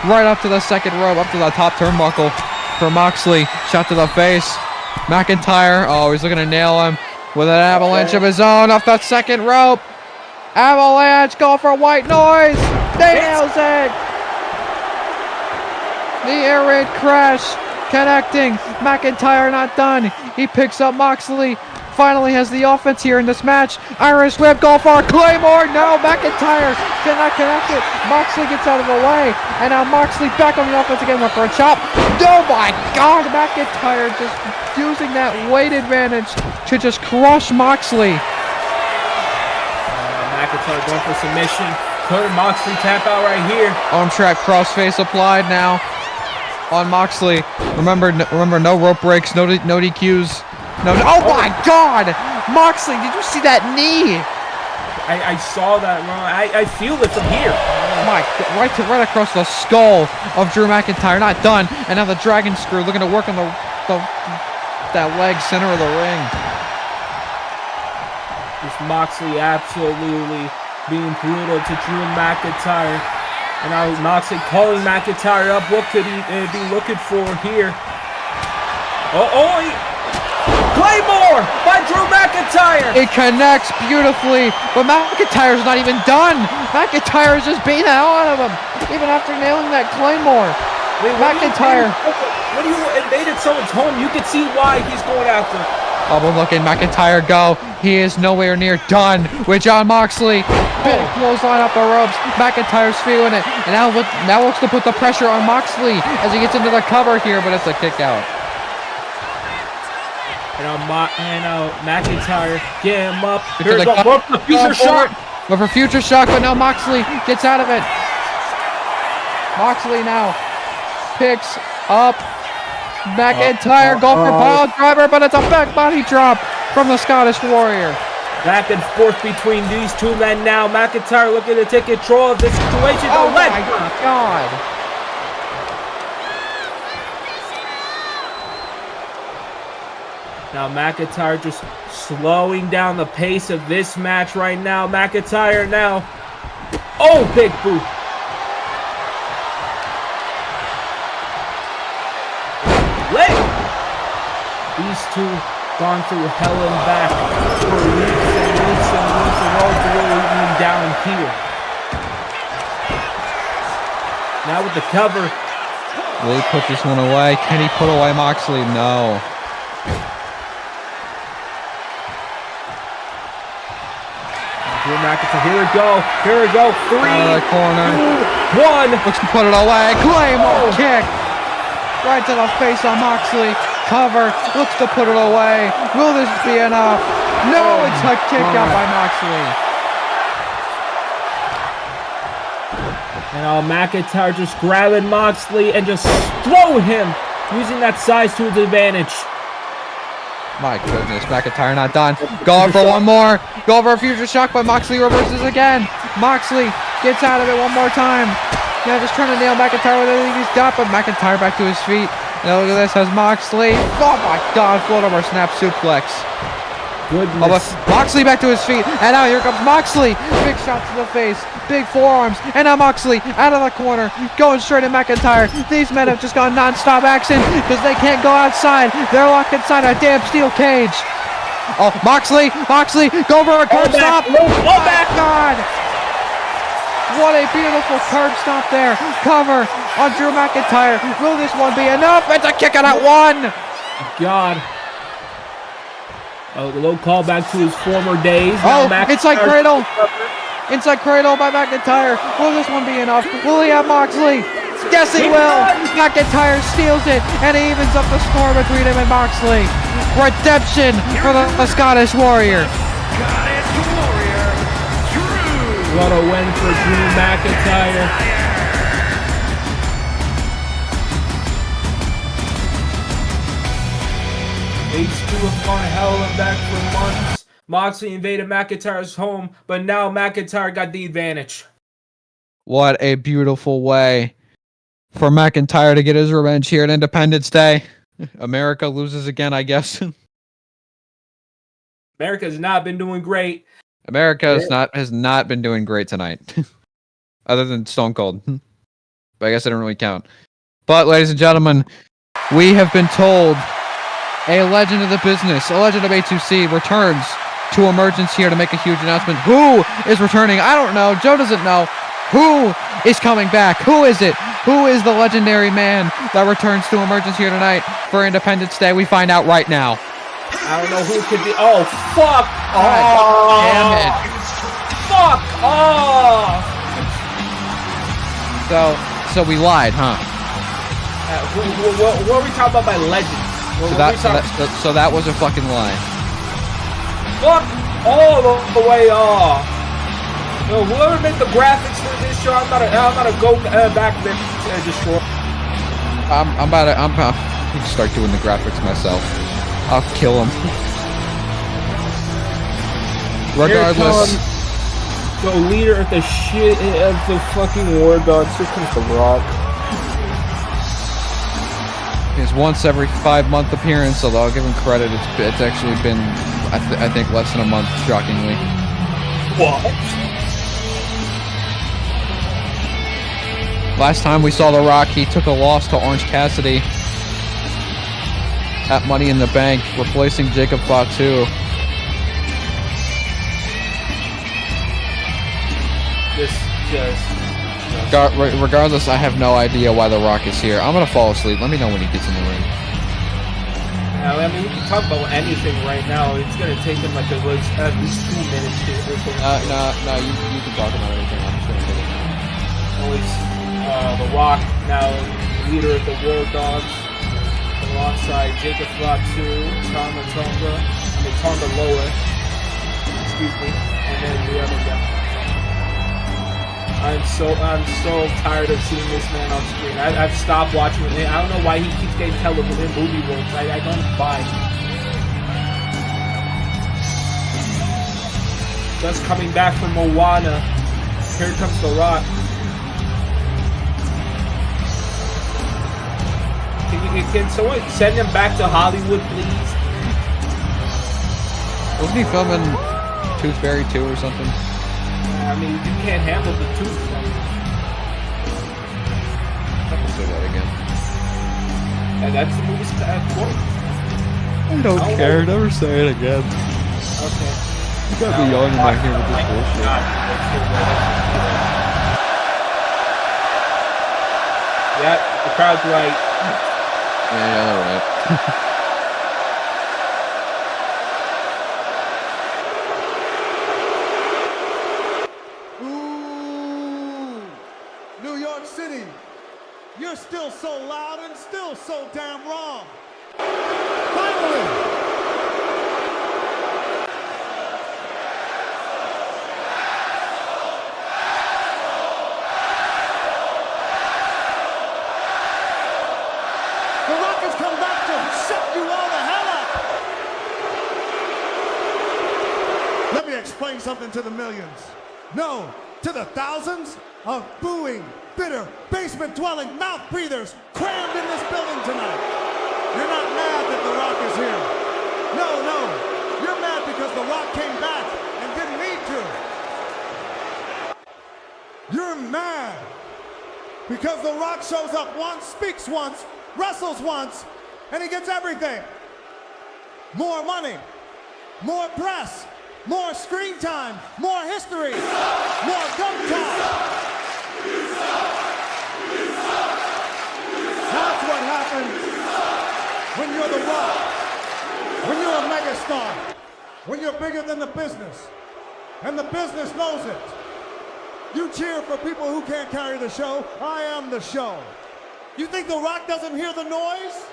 Right up to the second rope, up to the top turnbuckle for Moxley. Shot to the face. McIntyre, oh, he's looking to nail him with an avalanche of his own off the second rope. Avalanche, go for white noise. They nails it. The air raid crash connecting. McIntyre not done. He picks up Moxley. Finally has the offense here in this match. Irish whip, go for Claymore. No, McIntyre cannot connect it. Moxley gets out of the way. And now Moxley back on the offense again, went for a chop. Oh my God, McIntyre just using that weight advantage to just crush Moxley. McIntyre going for submission. Could Moxley tap out right here? Arm trap crossface applied now on Moxley. Remember, no rope breaks, no DQs. No, oh my God! Moxley, did you see that knee? I saw that. I feel it from here. My, right across the skull of Drew McIntyre. Not done. And now the dragon screw looking to work on that leg center of the ring. This Moxley absolutely being brutal to Drew McIntyre. And now Moxley calling McIntyre up. What could he be looking for here? Claymore by Drew McIntyre. It connects beautifully, but McIntyre's not even done. McIntyre is just beating the hell out of him, even after nailing that Claymore. McIntyre. When you invaded someone's home, you can see why he's going after. Bubble looking McIntyre go. He is nowhere near done with Jon Moxley. Big clothesline up the ropes. McIntyre's feeling it. And now looks to put the pressure on Moxley as he gets into the cover here, but it's a kick out. And McIntyre, get him up. Here's the future shot. But for future shock, but now Moxley gets out of it. Moxley now picks up McIntyre, go for pile driver, but it's a back body drop from the Scottish Warrior. Back and forth between these two men now. McIntyre looking to take control of the situation. Oh my God. Now McIntyre just slowing down the pace of this match right now. McIntyre now. Oh, big boot. These two gone through hell and back for weeks and weeks and weeks, and all going down here. Now with the cover. Will he put this one away? Can he put away Moxley? No. Here we go. 3, out of the corner. 2, 1. Looks to put it away. Claymore kick. Right to the face on Moxley. Cover. Looks to put it away. Will this be enough? No, it's a kick out by Moxley. And McIntyre just grabbing Moxley and just throwing him, using that size to his advantage. My goodness, McIntyre not done. Going for one more. Go for a future shock, but Moxley reverses again. Moxley gets out of it one more time. Yeah, just trying to nail McIntyre with everything he's got, but McIntyre back to his feet. Now look at this, has Moxley. Oh my God, float over snap suplex. Goodness. Moxley back to his feet, and now here comes Moxley. Big shot to the face, big forearms, and now Moxley out of the corner, going straight at McIntyre. These men have just gone non-stop action because they can't go outside. They're locked inside a damn steel cage. Oh, Moxley, go for a curb stop. Oh my God. What a beautiful curb stop there. Cover on Drew McIntyre. Will this one be enough? It's a kick out at one. God. Oh, the low callback to his former days. Oh, inside cradle. Inside cradle by McIntyre. Will this one be enough? Will he have Moxley? Yes, he will. McIntyre steals it, and he evens up the score between him and Moxley. Redemption for the Scottish Warrior. What a win for Drew McIntyre. These two have gone hell and back for months. Moxley invaded McIntyre's home, but now McIntyre got the advantage. What a beautiful way for McIntyre to get his revenge here at Independence Day. America loses again, I guess. America has not been doing great. America has not been doing great tonight. Other than Stone Cold. But I guess it didn't really count. But, ladies and gentlemen, we have been told a legend of the business, a legend of A2C, returns to Emergence here to make a huge announcement. Who is returning? I don't know. Joe doesn't know. Who is coming back? Who is it? Who is the legendary man that returns to Emergence here tonight for Independence Day? We find out right now. I don't know who could be. Oh, fuck! God damn it. Fuck off! So we lied, huh? What are we talking about by legend? So that was a fucking lie. Fuck all the way off. Yo, whoever made the graphics for this show, I'm gonna go back there and destroy. I'm about to start doing the graphics myself. I'll kill him. Regardless. The leader of the shit of the fucking war gods. Here comes the Rock. His once every 5-month appearance, although I'll give him credit, it's actually been I think less than a month, shockingly. What? Last time we saw The Rock, he took a loss to Orange Cassidy at Money in the Bank, replacing Jacob Fatu. This just... Regardless, I have no idea why The Rock is here. I'm gonna fall asleep. Let me know when he gets in the ring. Now, I mean, we can talk about anything right now. It's gonna take him like at least 2 minutes to. No, you can talk about anything. I'm just gonna take it now. Always, The Rock now leader of the War Dogs, alongside Jacob Fatu, Tonga Loa, excuse me, and then the other guy. I'm so tired of seeing this man on screen. I've stopped watching him. I don't know why he keeps getting television movie roles. I don't buy. Just coming back from Moana. Here comes The Rock. Can someone send him back to Hollywood, please? Wasn't he filming Tooth Fairy 2 or something? I mean, you can't handle the tooth. I can say that again. And that's the movie's quote. I don't care. Never say it again. Okay. You got me yelling in my ear with this bullshit. Yeah, the crowd's right. Yeah, all right. New York City, you're still so loud and still so damn wrong. Finally! The Rock has come back to shut you all the hell up! Let me explain something to the millions. No, to the thousands of booing, bitter, basement-dwelling mouth breathers crammed in this building tonight. You're not mad that The Rock is here. No. You're mad because The Rock came back and didn't need to. You're mad because The Rock shows up once, speaks once, wrestles once, and he gets everything. More money, more press, more screen time, more history, more gun talk. That's what happens when you're The Rock, when you're a megastar, when you're bigger than the business, and the business knows it. You cheer for people who can't carry the show. I am the show. You think The Rock doesn't hear the noise?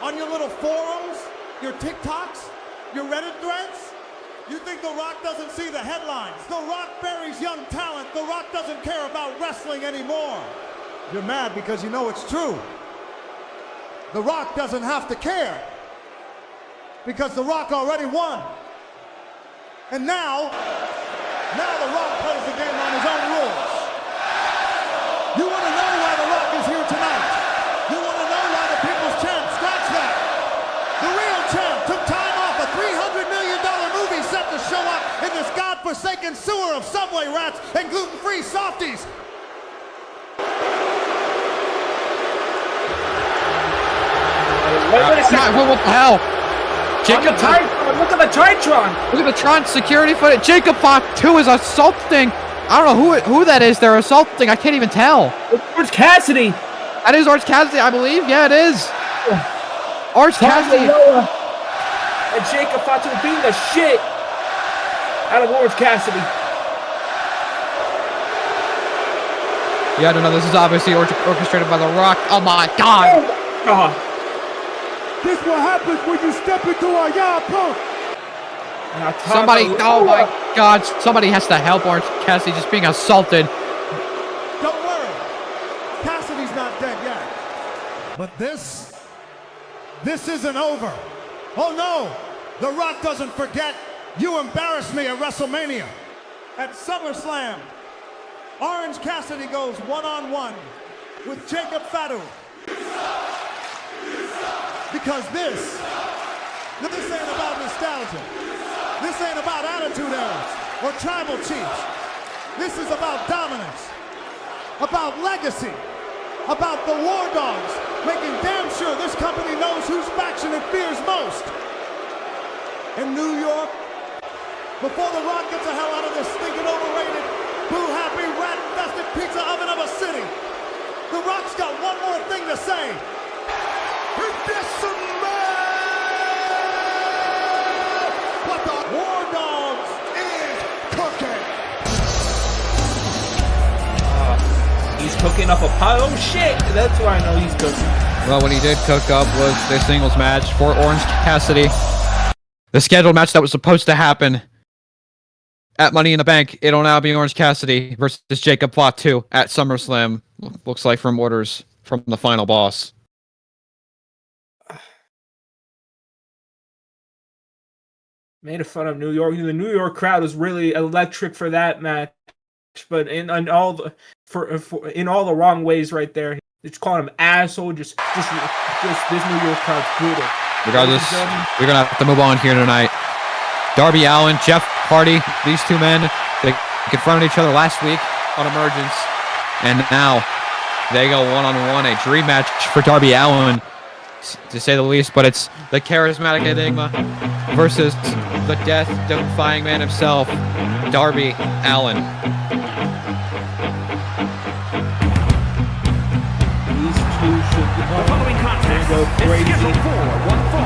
On your little forums, your TikToks, your Reddit threads? You think The Rock doesn't see the headlines? The Rock buries young talent. The Rock doesn't care about wrestling anymore. You're mad because you know it's true. The Rock doesn't have to care because The Rock already won. And now The Rock plays the game on his own rules. You want to know why The Rock is here tonight? You want to know why the People's Champ, scratch that. The real champ took time off a $300 million movie set to show up in this godforsaken sewer of Subway rats and gluten-free softies. Wait a second. What the hell? Jacob, look at the Titron. Look at the Tron security footage. Jacob Fatu is assaulting. I don't know who that is. They're assaulting. I can't even tell. It's Orange Cassidy. That is Orange Cassidy, I believe. Yeah, it is. Orange Cassidy. And Jacob Fatu beating the shit out of Orange Cassidy. Yeah, no, this is obviously orchestrated by The Rock. Oh my God. Oh, God. This what happens when you step into a Yah Punk. Somebody, oh my God, somebody has to help Orange Cassidy just being assaulted. Don't worry, Cassidy's not dead yet. But this isn't over. Oh no, The Rock doesn't forget. You embarrassed me at WrestleMania. At SummerSlam, Orange Cassidy goes one-on-one with Jacob Fatu. Because this ain't about nostalgia. This ain't about attitude errors or tribal chiefs. This is about dominance, about legacy, about the War Dogs, making damn sure this company knows whose faction it fears most. In New York, before The Rock gets the hell out of this stinking overrated, boo-happy, rat-infested pizza oven of a city, The Rock's got one more thing to say. If there's some man cooking up a pot. Oh shit! That's why I know he's cooking. Well, what he did cook up was the singles match for Orange Cassidy. The scheduled match that was supposed to happen at Money in the Bank. It'll now be Orange Cassidy versus Jacob Fatu at SummerSlam. Looks like from orders from the final boss. Made fun of New York. The New York crowd was really electric for that match, but in all the in all the wrong ways right there. It's calling him asshole. Just this New York crowd's brutal. Regardless, we're gonna have to move on here tonight. Darby Allin, Jeff Hardy, these two men, they confronted each other last week on Emergence, and now they go one-on-one, a dream match for Darby Allin, to say the least, but it's the charismatic Enigma versus the death-defying man himself, Darby Allin. These two should go crazy.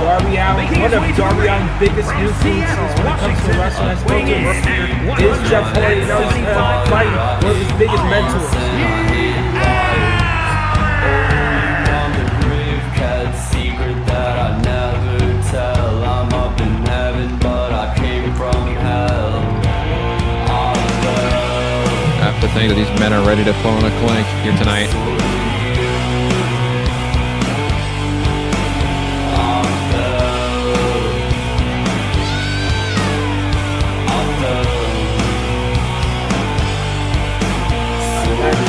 Darby Allin, one of Darby Allin's biggest influences when it comes to wrestling, I spoke to him, is Jeff Hardy. You know, he's fighting one of his biggest mentors. I have to think that these men are ready to pull in a clink here tonight.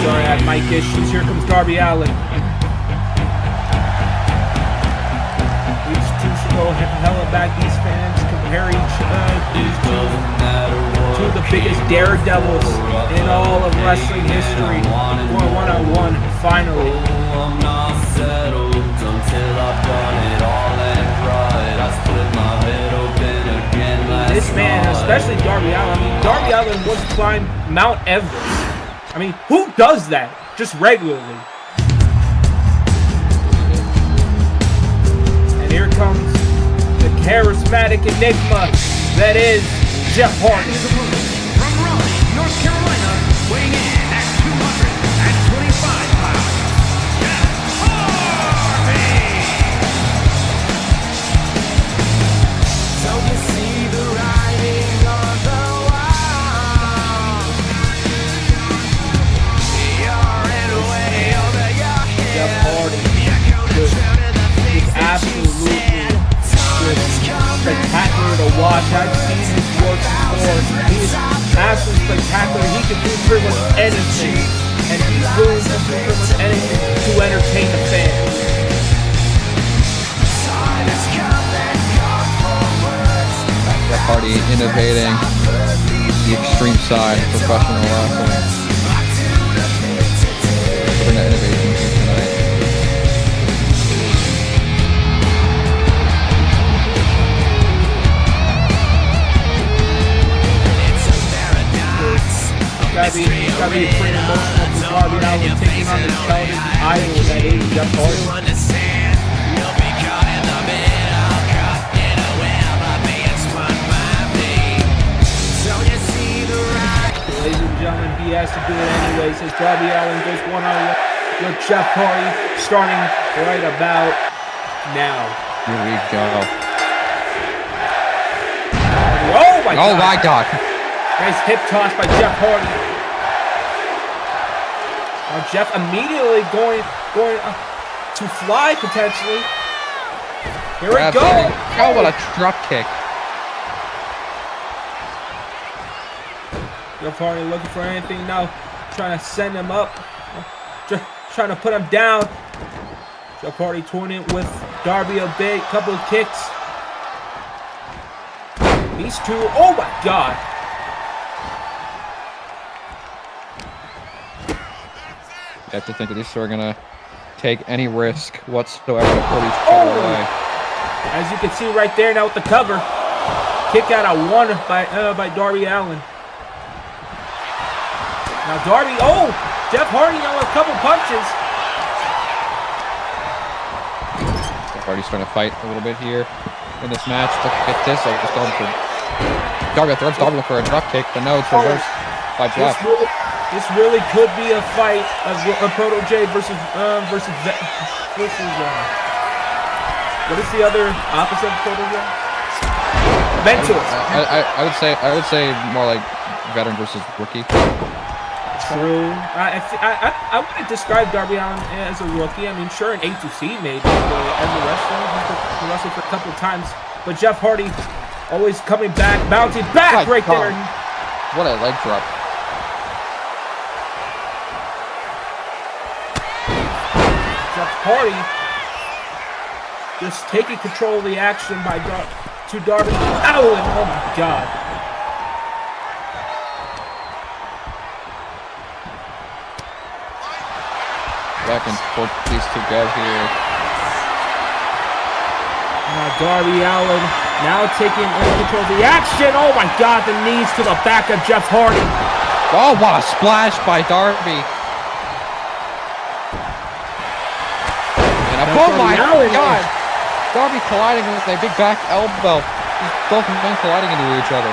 Sorry, I had mic issues. Here comes Darby Allin. These two should go hella back. These fans compare these two to the biggest daredevils in all of wrestling history. Going one-on-one, finally. This man, especially Darby Allin. I mean, Darby Allin once climbed Mount Everest. I mean, who does that just regularly? And here comes the charismatic enigma that is Jeff Hardy. From Raleigh, North Carolina, weighing in at 225 pounds, Jeff Hardy. So you see the writing on the wall. You're in a way over your head. Jeff Hardy is absolutely spectacular to watch. I've seen his work before. He's absolutely spectacular. He can do pretty much anything, and he's willing to do pretty much anything to entertain the fans. Jeff Hardy innovating the extreme side of professional wrestling. Bring that innovation here tonight. It's gotta be pretty emotional for Darby Allin taking on the television idol that is Jeff Hardy. Ladies and gentlemen, he has to do it anyways as Darby Allin goes one-on-one with Jeff Hardy starting right about now. Here we go. Oh my God! Oh my God! Nice hip toss by Jeff Hardy. Now Jeff immediately going to fly potentially. Here we go. Oh, what a drop kick! Jeff Hardy looking for anything now, trying to send him up, trying to put him down. Jeff Hardy touring it with Darby a big couple of kicks. These two, oh my God. You have to think that these two are gonna take any risk whatsoever to pull each other away. As you can see right there now with the cover, kick out at one by Darby Allin. Now Darby, oh, Jeff Hardy now with a couple punches. Jeff Hardy's trying to fight a little bit here in this match. Look at this. I just going for Darby throws Darby for a drop kick, but no, it's reversed by Jeff. This really could be a fight of a Proto J versus what is the other opposite of Proto J? Mentor. I would say more like veteran versus rookie. True. I wouldn't describe Darby Allin as a rookie. I mean, sure, an A2C maybe, but as a wrestler, he's wrestled for a couple of times. But Jeff Hardy always coming back, bouncing back right there. What a leg drop. Jeff Hardy just taking control of the action by Darby Allin. Oh my God. Back and forth these two go here. Now Darby Allin now taking control of the action. Oh my God, the knees to the back of Jeff Hardy. Oh, what a splash by Darby. And oh my God. Darby colliding with a big back elbow. Both men colliding into each other.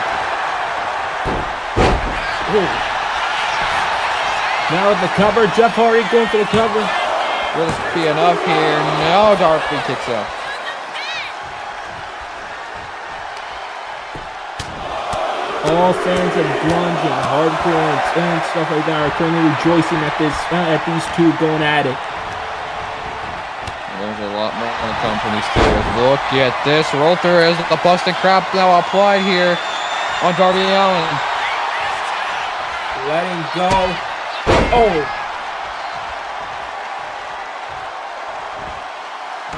Ooh. Now with the cover, Jeff Hardy going for the cover. Will this be enough here? No, Darby kicks out. All fans of grunge and hardcore and stuff like that are currently rejoicing at these two going at it. There's a lot more to come from these two. Look at this. Roll through as the busted crap now applied here on Darby Allin. Letting go. Oh.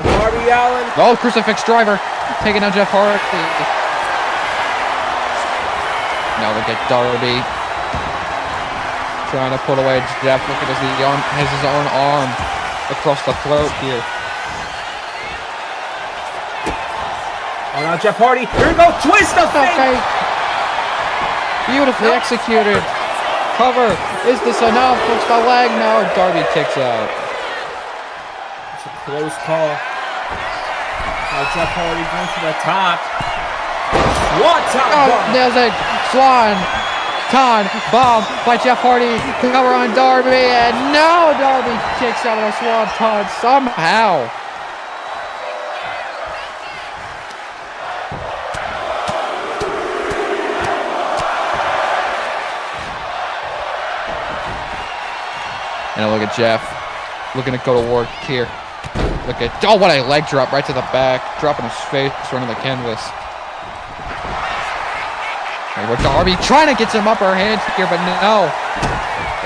Darby Allin. Oh, crucifix driver. Taking down Jeff Hardy. Now look at Darby. Trying to pull away Jeff. Look at this. He has his own arm across the throat here. Oh, now Jeff Hardy. Here we go. Twist of fate. Okay. Beautifully executed. Cover. Is this enough? Looks the leg. No. Darby kicks out. It's a close call. Now Jeff Hardy going to the top. Swanton bomb. There's a Swanton bomb by Jeff Hardy. Cover on Darby. And no. Darby kicks out of a Swanton somehow. And look at Jeff, looking to go to work here. Look at, oh, what a leg drop right to the back, dropping his face right on the canvas. And we're Darby trying to get some upper hand here, but no.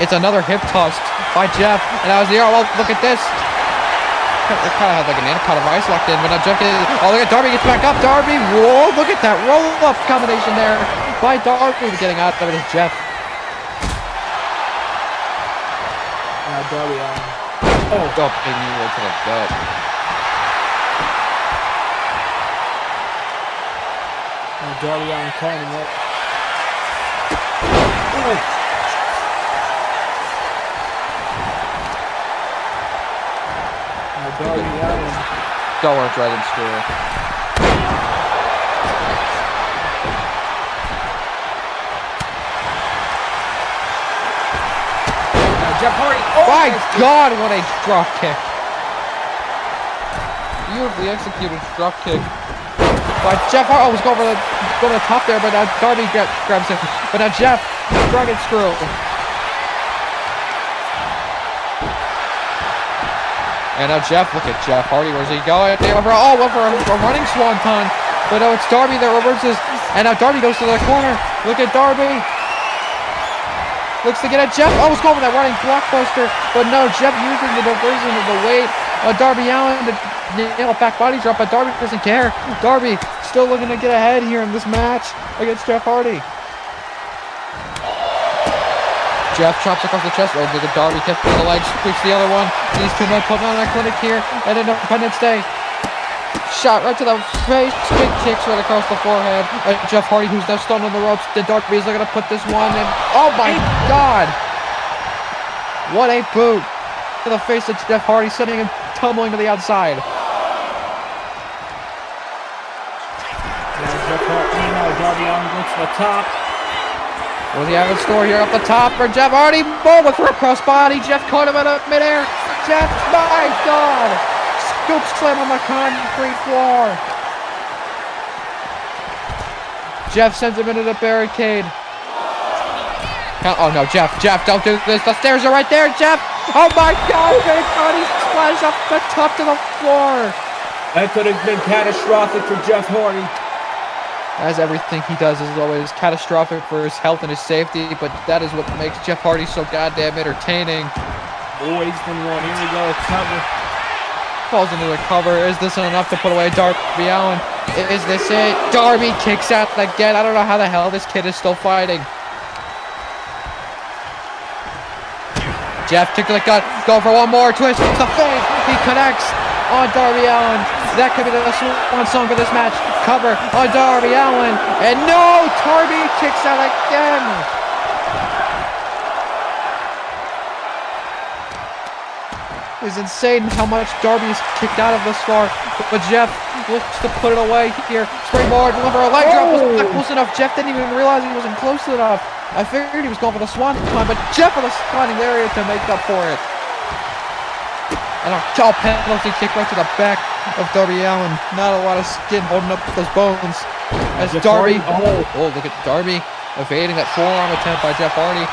It's another hip toss by Jeff, and that was the, oh, look at this. It kind of had like an anaconda of ice locked in, but now Jeff gets, oh, look at Darby gets back up, Darby, whoa, look at that roll-up combination there by Darby getting out of it is Jeff. Darby Allin. Oh, big knee roll to the gut. Darby Allin calling him up. Darby Allin. Dollar Dragon School. Jeff Hardy. Oh my God, what a drop kick. Beautifully executed drop kick. But Jeff Hardy was going to the top there, but now Darby grabs him. But now Jeff, Dragon Screw. And now Jeff, look at Jeff Hardy. Where's he going? Oh, went for a running swanton. But now it's Darby that reverses. And now Darby goes to the corner. Look at Darby. Looks to get at Jeff. Oh, it's going for that running blockbuster. But no, Jeff using the diversion of the weight. Darby Allin to nail a back body drop, but Darby doesn't care. Darby still looking to get ahead here in this match against Jeff Hardy. Jeff chops across the chest. Oh, look at Darby catching the legs. Squeaks the other one. These two men putting on a clinic here at Independence Day. Shot right to the face. Big kicks right across the forehead. Jeff Hardy, who's now stunned on the ropes. Then Darby is looking to put this one in. Oh my God! What a boot to the face of Jeff Hardy, sending him tumbling to the outside. Now Darby Allin goes to the top. What do you have in store here up the top for Jeff Hardy? Boom, with a crossbody. Jeff caught him in midair. Jeff, my God! Scoop slam on the concrete floor. Jeff sends him into the barricade. Oh no, Jeff, don't do this. The stairs are right there, Jeff. Oh my God, Jeff Hardy splashed off the top to the floor. That could have been catastrophic for Jeff Hardy. As everything he does is always catastrophic for his health and his safety, but that is what makes Jeff Hardy so goddamn entertaining. Boys, then one. Here we go. Cover. Falls into the cover. Is this enough to put away Darby Allin? Is this it? Darby kicks out again. I don't know how the hell this kid is still fighting. Jeff kicked to the gut. Go for one more twist. It's the fade. He connects on Darby Allin. That could be the swan song for this match. Cover on Darby Allin. And no! Darby kicks out again. It's insane how much Darby's kicked out of this far. But Jeff looks to put it away here. Springboard, deliver a leg drop. Wasn't that close enough. Jeff didn't even realize he wasn't close enough. I figured he was going for the swan time, but Jeff with a spawning area to make up for it. And a cow penalty kick right to the back of Darby Allin. Not a lot of skin holding up those bones. As Darby, oh, look at Darby evading that forearm attempt by Jeff Hardy.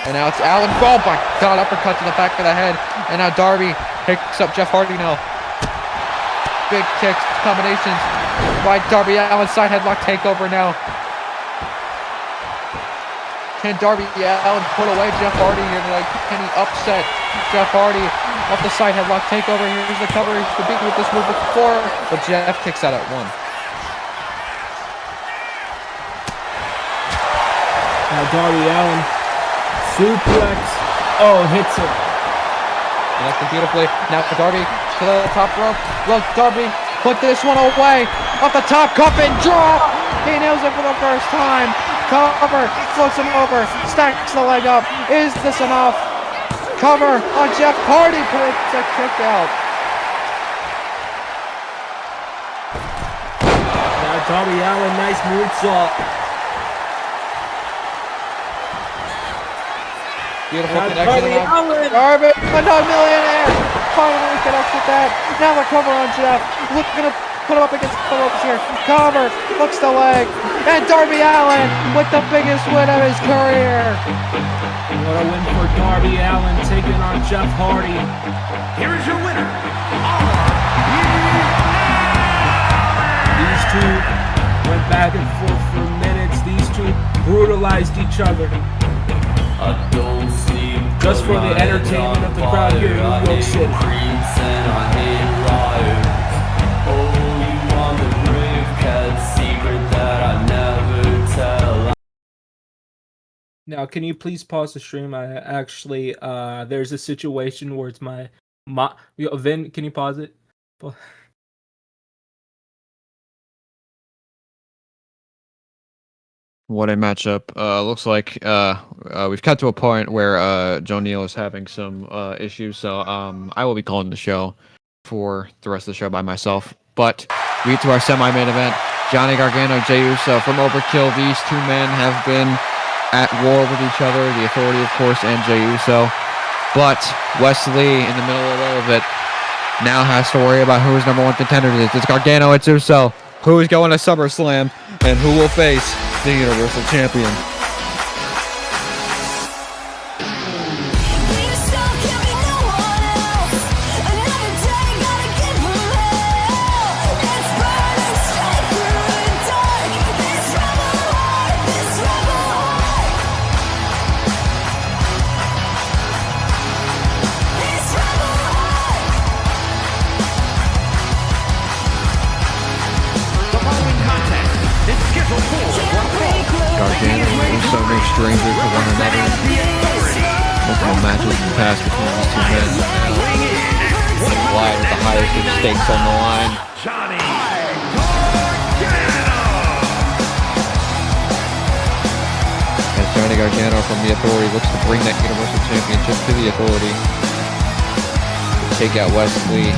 And now it's Allin. Oh my God, uppercut to the back of the head. And now Darby picks up Jeff Hardy now. Big kicks, combinations by Darby Allin. Side headlock takeover now. Can Darby Allin put away Jeff Hardy here tonight? Can he upset Jeff Hardy off the side headlock takeover? Here's the cover. He's been beaten with this move before, but Jeff kicks out at one. Now Darby Allin suplex. Oh, hits him. Connected beautifully. Now Darby to the top rope. Look, Darby put this one away. Off the top, coffin drop. He nails it for the first time. Cover, floats him over, stacks the leg up. Is this enough? Cover on Jeff Hardy, puts a kick out. Now Darby Allin, nice moonsault. Beautiful Now connection. Darby Allin. Darby, another millionaire. Finally connects with that. Now the cover on Jeff. Looking to put him up against the ropes here. Cover, looks the leg. And Darby Allin with the biggest win of his career. What a win for Darby Allin taking on Jeff Hardy. Here is your winner. These two went back and forth for minutes. These two brutalized each other. Just for the entertainment of the crowd here in New York City. Now, can you please pause the stream? I actually, there's a situation where it's Vin, can you pause it? What a matchup. Looks like we've cut to a point where Joe Neal is having some issues, so I will be calling the show for the rest of the show by myself. But we get to our semi-main event. Johnny Gargano, Jey Uso from Overkill. These two men have been at war with each other. The Authority, of course, and Jey Uso. But Wesley, in the middle of all of it, now has to worry about who his number one contender is. It's Gargano, it's Uso. Who is going to SummerSlam, and who will face the Universal Champion? Gargano and Uso no stranger to one another. Multiple matches in the past between these two men. Wide with the highest of stakes on the line. Johnny As Johnny Gargano from the Authority looks to bring that Universal Championship to the Authority. To take out Wesley.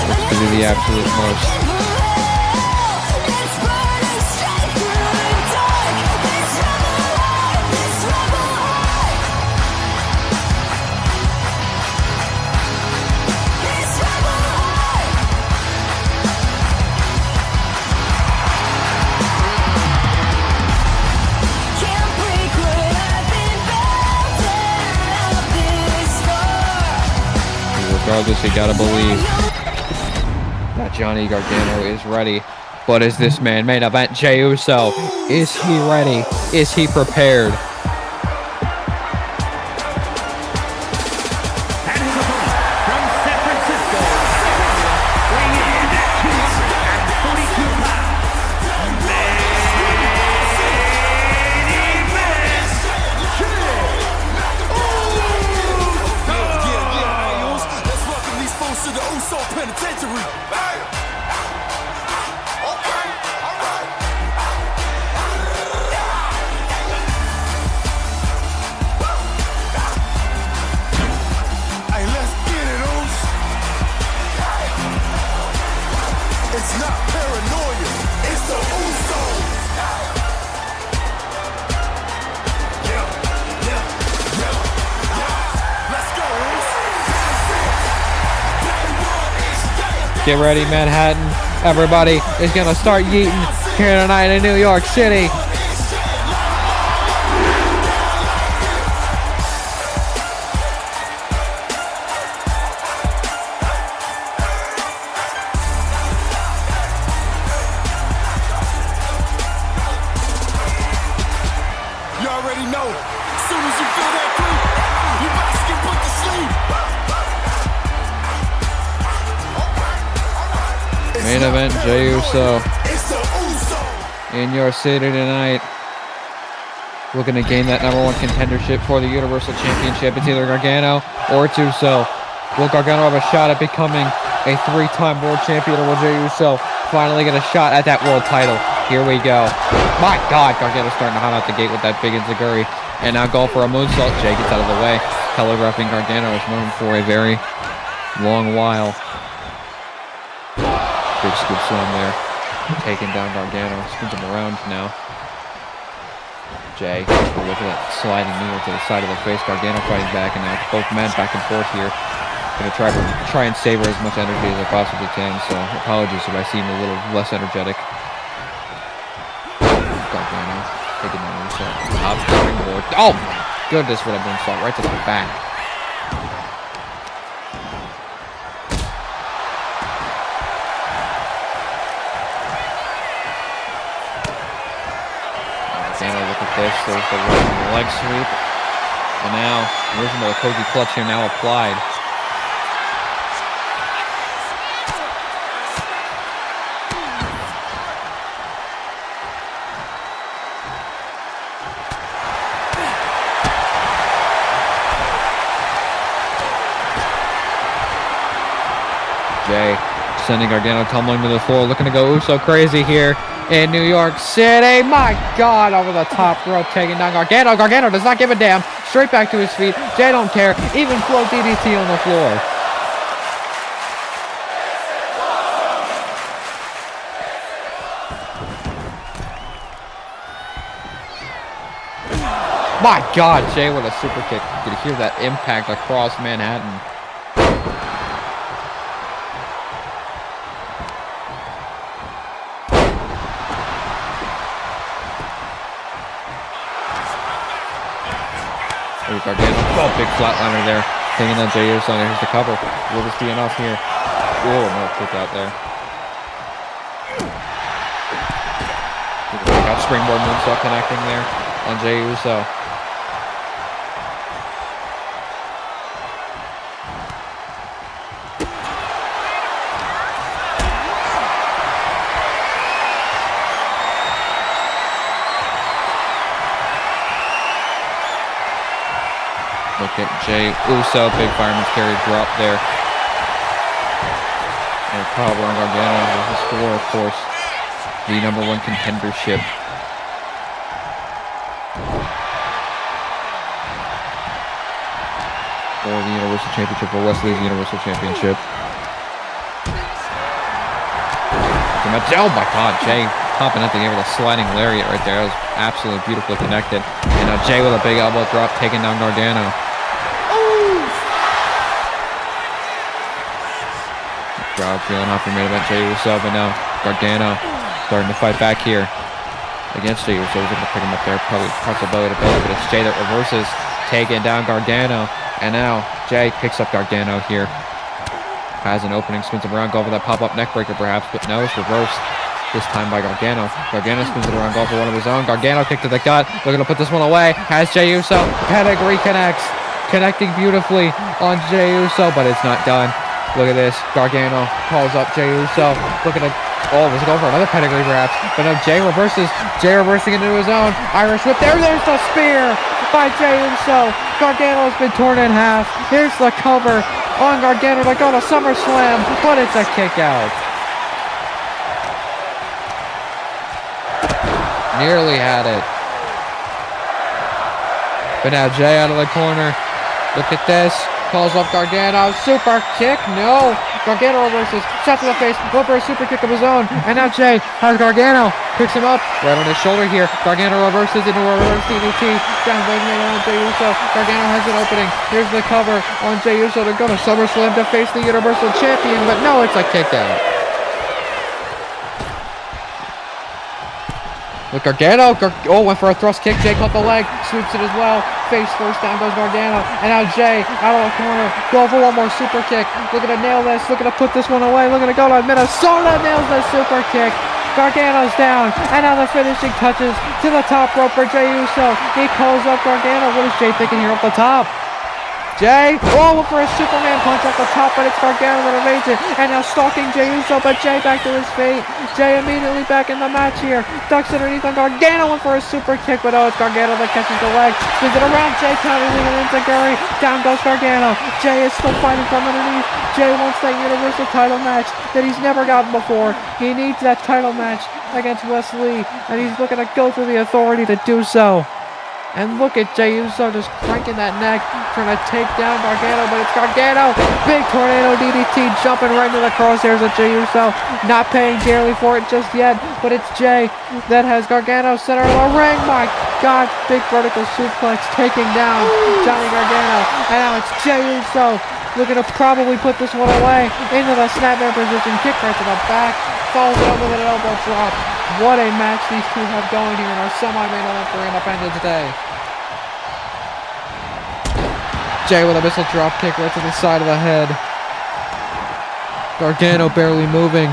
Looks to do the absolute most. regardless, you gotta believe that Johnny Gargano is ready. But is this man main event Jey Uso? Is he ready? Is he prepared? And his opponent from San Francisco, weighing in at 242 pounds, Let's welcome these folks to the Uso Penitentiary. Hey, let's get it, Us. It's not paranoia, it's the Usos. Let's go, Us. Get ready, Manhattan. Everybody is gonna start yeeting here tonight in New York City. You already know. As soon as you feel that creep, you about to get put to sleep. Main event Jey Uso It's the Uso. in your city tonight. Looking to gain that #1 contendership for the Universal Championship. It's either Gargano or it's Uso. Will Gargano have a shot at becoming a 3-time world champion, or will Jey Uso finally get a shot at that world title? Here we go. My God, Gargano's starting to hot out the gate with that big enziguri. And now go for a moonsault. Jey gets out of the way. Telegraphing Gargano is known for a very long while. Big scoop slam there. Taking down Gargano. Spins him around now. Jey, look at that sliding knee to the side of the face. Gargano fighting back, and now it's both men back and forth here. Gonna try and savor as much energy as I possibly can. So apologies if I seem a little less energetic. Gargano taking down Uso. Top springboard. Oh my goodness, what a moonsault right to the back. Gargano, look at this. There's the leg sweep. And now, original Koji clutch here now applied. Jey sending Gargano tumbling to the floor, looking to go Uso crazy here in New York City. My God, over the top rope, taking down Gargano. Gargano does not give a damn. Straight back to his feet. Jey don't care. Even float DDT on the floor. My God, Jey with a super kick. You could hear that impact across Manhattan. Gargano, oh, big flatliner there. Taking on Jey Uso. Here's the cover. Will this be enough here? Oh, no kick out there. Got springboard moonsault connecting there on Jey Uso. Look at Jey Uso, big fireman's carry drop there. And power on Gargano with his score, of course, the #1 contendership. For the Universal Championship, for Wesley's Universal Championship. Oh my God, Jey popping at the air with a sliding lariat right there. That was absolutely beautifully connected. And now Jey with a big elbow drop, taking down Gargano. Crowd feeling off for main event Jey Uso, but now Gargano starting to fight back here against Jey Uso. He's able to pick him up there, probably parts of belly to belly, but it's Jey that reverses, taking down Gargano. And now Jey picks up Gargano here. Has an opening, spins him around, go for that pop-up neck breaker perhaps, but no, it's reversed. This time by Gargano. Gargano spins it around, going for one of his own. Gargano kick to the gut. Looking to put this one away. Has Jey Uso. Pedigree connects. Connecting beautifully on Jey Uso, but it's not done. Look at this. Gargano calls up Jey Uso. Looking at... Oh, was it going for another pedigree perhaps? But no, Jey reverses. Jey reversing into his own. Irish whip. There's the spear by Jey Uso. Gargano has been torn in half. Here's the cover on Gargano to go to SummerSlam, but it's a kick out. Nearly had it. But now Jey out of the corner. Look at this. Calls up Gargano. Super kick. No. Gargano reverses. Shot to the face. Go for a super kick of his own. And now Jey has Gargano. Picks him up. Right on his shoulder here. Gargano reverses into a reverse DDT. Down on Jey Uso. Gargano has an opening. Here's the cover on Jey Uso to go to SummerSlam to face the Universal Champion. But no, it's a kick out. Look, Gargano, went for a thrust kick. Jey caught the leg, sweeps it as well. Face first, down goes Gargano. And now Jey out of the corner, go for one more super kick. Looking to nail this, looking to put this one away. Looking to go to Minnesota, nails the super kick. Gargano's down, and now the finishing touches to the top rope for Jey Uso. He calls up Gargano. What is Jey thinking here up the top? Jey, went for a Superman punch off the top, but it's Gargano that evades it. And now stalking Jey Uso, but Jey back to his feet. Jey immediately back in the match here. Ducks underneath on Gargano, went for a super kick, but it's Gargano that catches the leg. Spins it around, Jey counters it into Gary. Down goes Gargano. Jey is still fighting from underneath. Jey wants that Universal title match that he's never gotten before. He needs that title match against Wes Lee, and he's looking to go through the authority to do so. And look at Jey Uso just cranking that neck, trying to take down Gargano, but it's Gargano. Big tornado DDT jumping right into the crosshairs of Jey Uso. Not paying dearly for it just yet, but it's Jey that has Gargano center of the ring. My God, big vertical suplex taking down Johnny Gargano. And now it's Jey Uso looking to probably put this one away into the snapmare position. Kick right to the back. Follows it up with an elbow drop. What a match these two have going here in our semi-main event for Independence Day. Jey with a missile drop kick right to the side of the head. Gargano barely moving.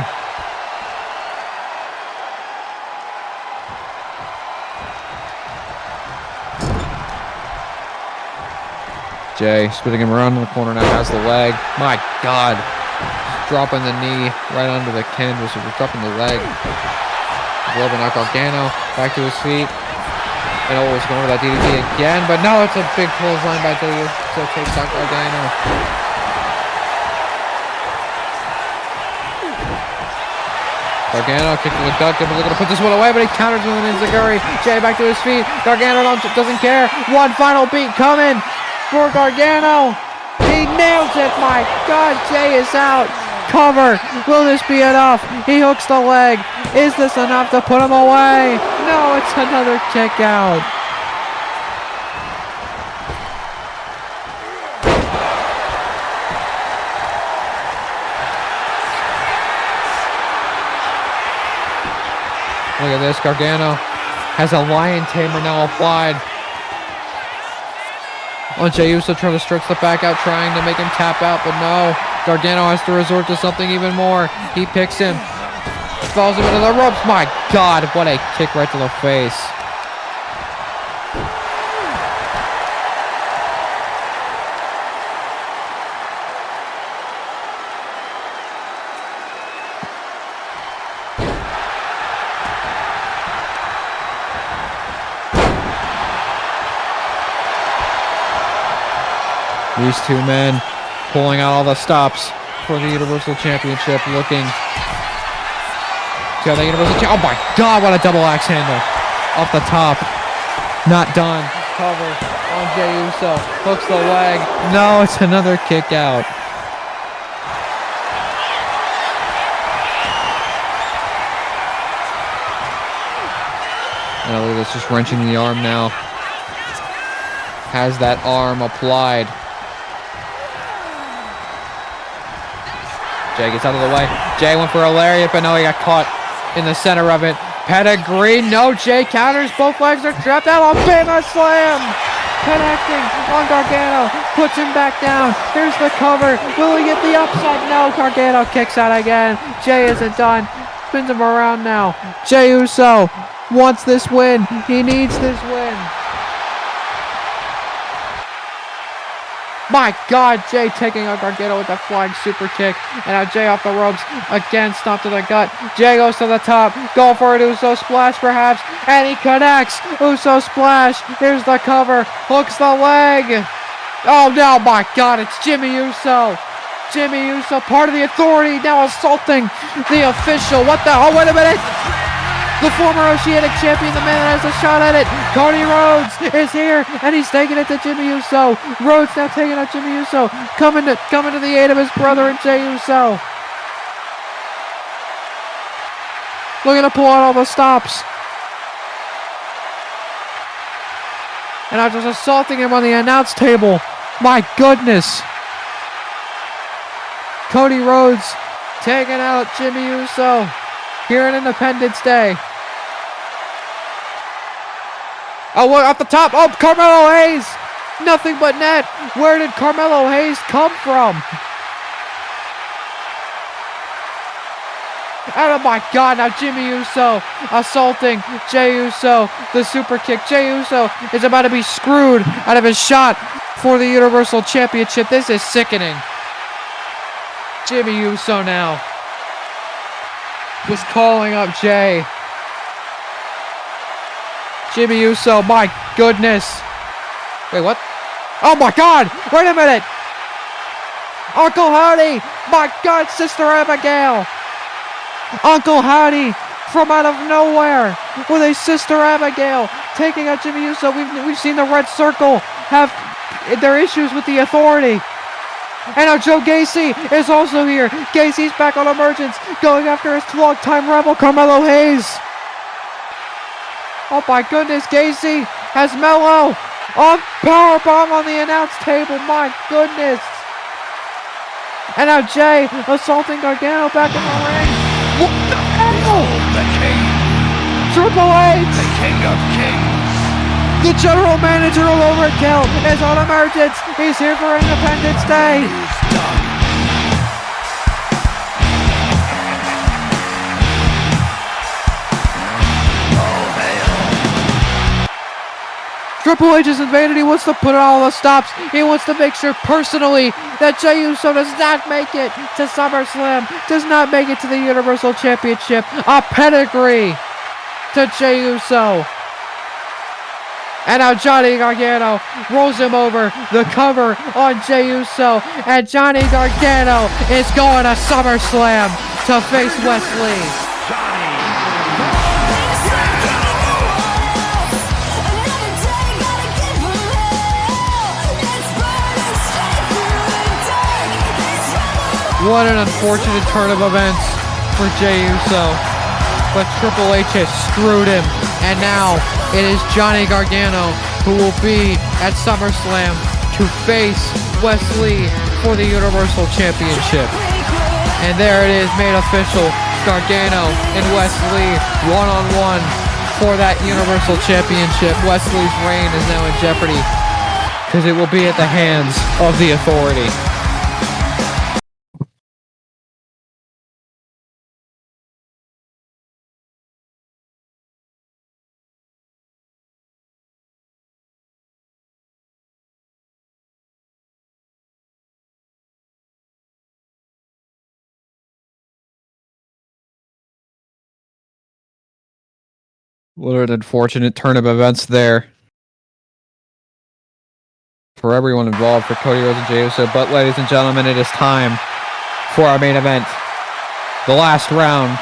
Jey spinning him around in the corner now, has the leg. My God. Dropping the knee right under the canvas, or dropping the leg. Glove out Gargano, back to his feet. And always going to that DDT again, but no, it's a big clothesline by Jey Uso, so takes out Gargano. Gargano kick to the gut, looking to put this one away, but he counters with an enziguri. Jey back to his feet. Gargano doesn't care. One final beat coming for Gargano. He nails it. My God, Jey is out. Cover. Will this be enough? He hooks the leg. Is this enough to put him away? No, it's another kick out. Look at this. Gargano has a lion tamer now applied on Jey Uso, trying to stretch the back out, trying to make him tap out, but no. Gargano has to resort to something even more. He picks him, falls him into the ropes. My God, what a kick right to the face. These two men pulling out all the stops for the Universal Championship, looking to the Universal Championship. Oh my God, what a double axe handle off the top. Not done. Cover on Jey Uso. Hooks the leg. No, it's another kick out. And look at this, just wrenching the arm now. Has that arm applied. Jey gets out of the way. Jey went for a lariat, but no, he got caught in the center of it. Pedigree, no, Jey counters. Both legs are trapped out on Bama Slam. connecting on Gargano, puts him back down. Here's the cover. Will he get the upset? No, Gargano kicks out again. Jay isn't done. Spins him around now. Jey Uso wants this win. He needs this win. My God, Jay taking on Gargano with a flying super kick. And now Jay off the ropes. Again, stomp to the gut. Jay goes to the top. Go for it. Uso splash perhaps. And he connects. Uso splash. Here's the cover. Hooks the leg. Oh, no, my God, it's Jimmy Uso. Jimmy Uso, part of the Authority, now assaulting the official. What the? Oh, wait a minute. The former Oceanic champion, the man that has a shot at it. Cody Rhodes is here, and he's taking it to Jimmy Uso. Rhodes now taking out Jimmy Uso, coming to the aid of his brother and Jey Uso. Looking to pull out all the stops. And I'm just assaulting him on the announce table. My goodness. Cody Rhodes taking out Jimmy Uso here on Independence Day. Oh, what off the top? Oh, Carmelo Hayes! Nothing but net. Where did Carmelo Hayes come from? Oh my God, now Jimmy Uso assaulting Jey Uso. The super kick. Jey Uso is about to be screwed out of his shot for the Universal Championship. This is sickening. Jimmy Uso now was calling up Jay. Jimmy Uso, my goodness. Wait, what? Oh my God, wait a minute. Uncle Howdy, my God, Sister Abigail. Uncle Howdy from out of nowhere with a Sister Abigail taking out Jimmy Uso. We've seen the Red Circle have their issues with the Authority. And now Joe Gacy is also here. Gacy's back on emergence, going after his long-time rival, Carmelo Hayes. Oh my goodness, Gacy has Mello on powerbomb on the announce table. My goodness. And now Jay assaulting Gargano back in the ring. What the hell? The king. Triple H. The king of kings. The general manager of Overkill is on emergence. He's here for Independence Day. Triple H has invaded. He wants to put on all the stops. He wants to make sure personally that Jey Uso does not make it to SummerSlam, does not make it to the Universal Championship. A pedigree to Jey Uso. And now Johnny Gargano rolls him over. The cover on Jey Uso. And Johnny Gargano is going to SummerSlam to face Wesley. What an unfortunate turn of events for Jey Uso. But Triple H has screwed him. And now it is Johnny Gargano who will be at SummerSlam to face Wesley for the Universal Championship. And there it is, made official. Gargano and Wesley one-on-one for that Universal Championship. Wesley's reign is now in jeopardy because it will be at the hands of the Authority. What an unfortunate turn of events there for everyone involved, for Cody Rhodes and Jey Uso. But ladies and gentlemen, it is time for our main event. The last round,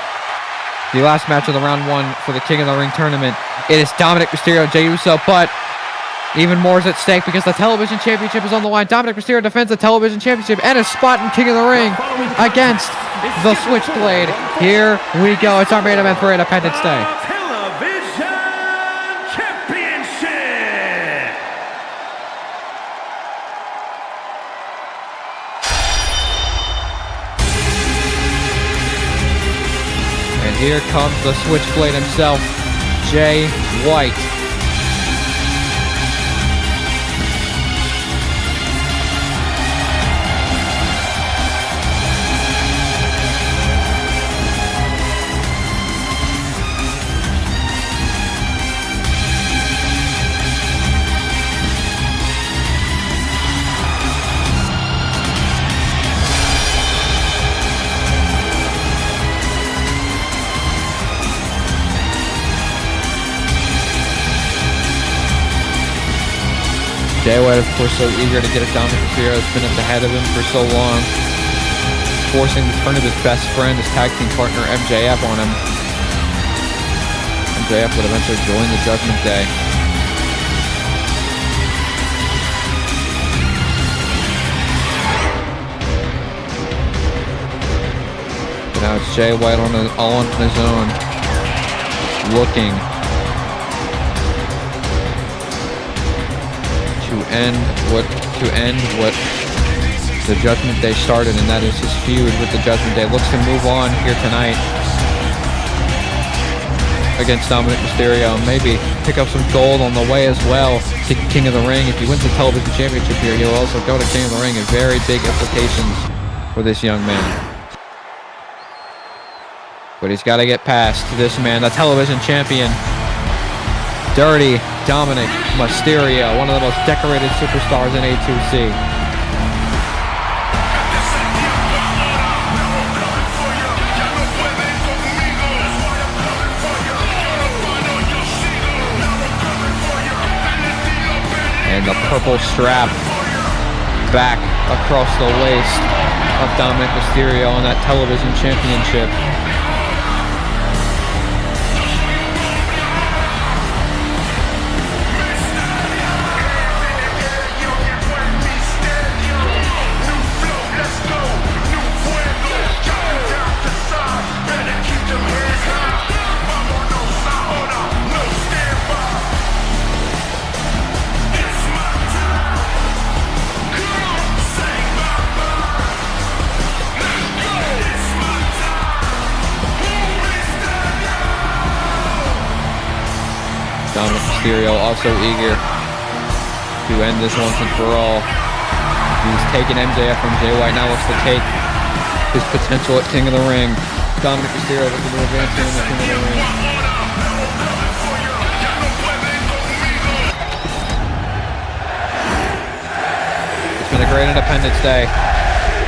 the last match of the round one for the King of the Ring tournament. It is Dominic Mysterio and Jey Uso, but even more is at stake because the television championship is on the line. Dominic Mysterio defends the television championship and a spot in King of the Ring against the Switchblade. Here we go. It's our main event for Independence Day. Here comes the Switchblade himself, Jay White. Jay White, of course, so eager to get it down to Mysterio. Has been at the head of him for so long, forcing the turn of his best friend, his tag team partner MJF, on him. MJF would eventually join the Judgment Day. But now it's Jay White all on his own, looking to end what the Judgment Day started, and that is his feud with the Judgment Day. Looks to move on here tonight against Dominic Mysterio. Maybe pick up some gold on the way as well to King of the Ring. If he wins the television championship here, he'll also go to King of the Ring, and very big implications for this young man. But he's got to get past this man, the television champion, Dirty Dominic Mysterio, one of the most decorated superstars in A2C. And the purple strap back across the waist of Dominic Mysterio on that television championship. Dominic Mysterio also eager to end this once and for all. He's taken MJF from Jay White, now looks to take his potential at King of the Ring. Dominic Mysterio looking to advance him in the King of the Ring. It's been a great Independence Day,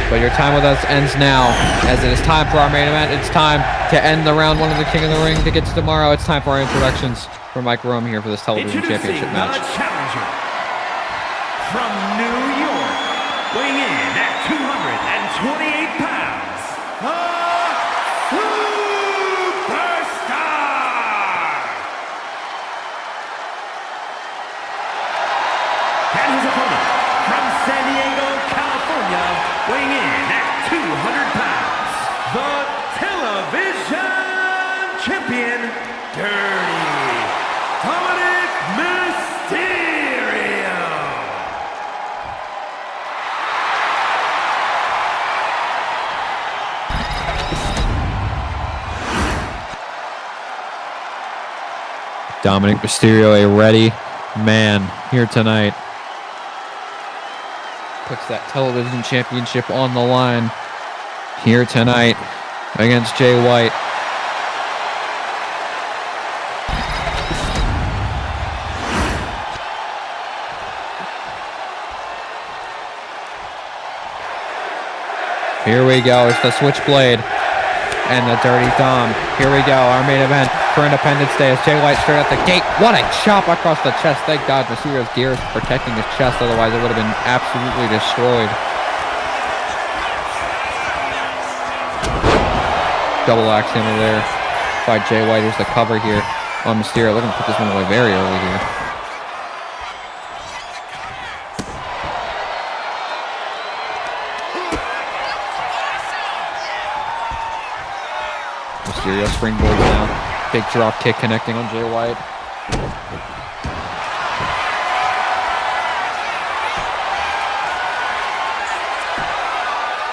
but your time with us ends now, as it is time for our main event. It's time to end the round one of the King of the Ring to get to tomorrow. It's time for our introductions. For Mike Rome here for this television championship match. The challenger from New York, weighing in at 228 pounds, the Superstar! And his opponent from San Diego, California, weighing in at 200 pounds, the television champion, Dirty Dominic Mysterio! Dominic Mysterio, a ready man here tonight. Puts that television championship on the line here tonight against Jay White. Here we go, it's the Switchblade and the Dirty Dom. Here we go, our main event for Independence Day as Jay White straight out the gate. What a chop across the chest. Thank God Mysterio's gear is protecting his chest, otherwise it would have been absolutely destroyed. Double axe handle there by Jay White. Here's the cover here on Mysterio. Looking to put this one away very early here. Mysterio springboards now. Big drop kick connecting on Jay White.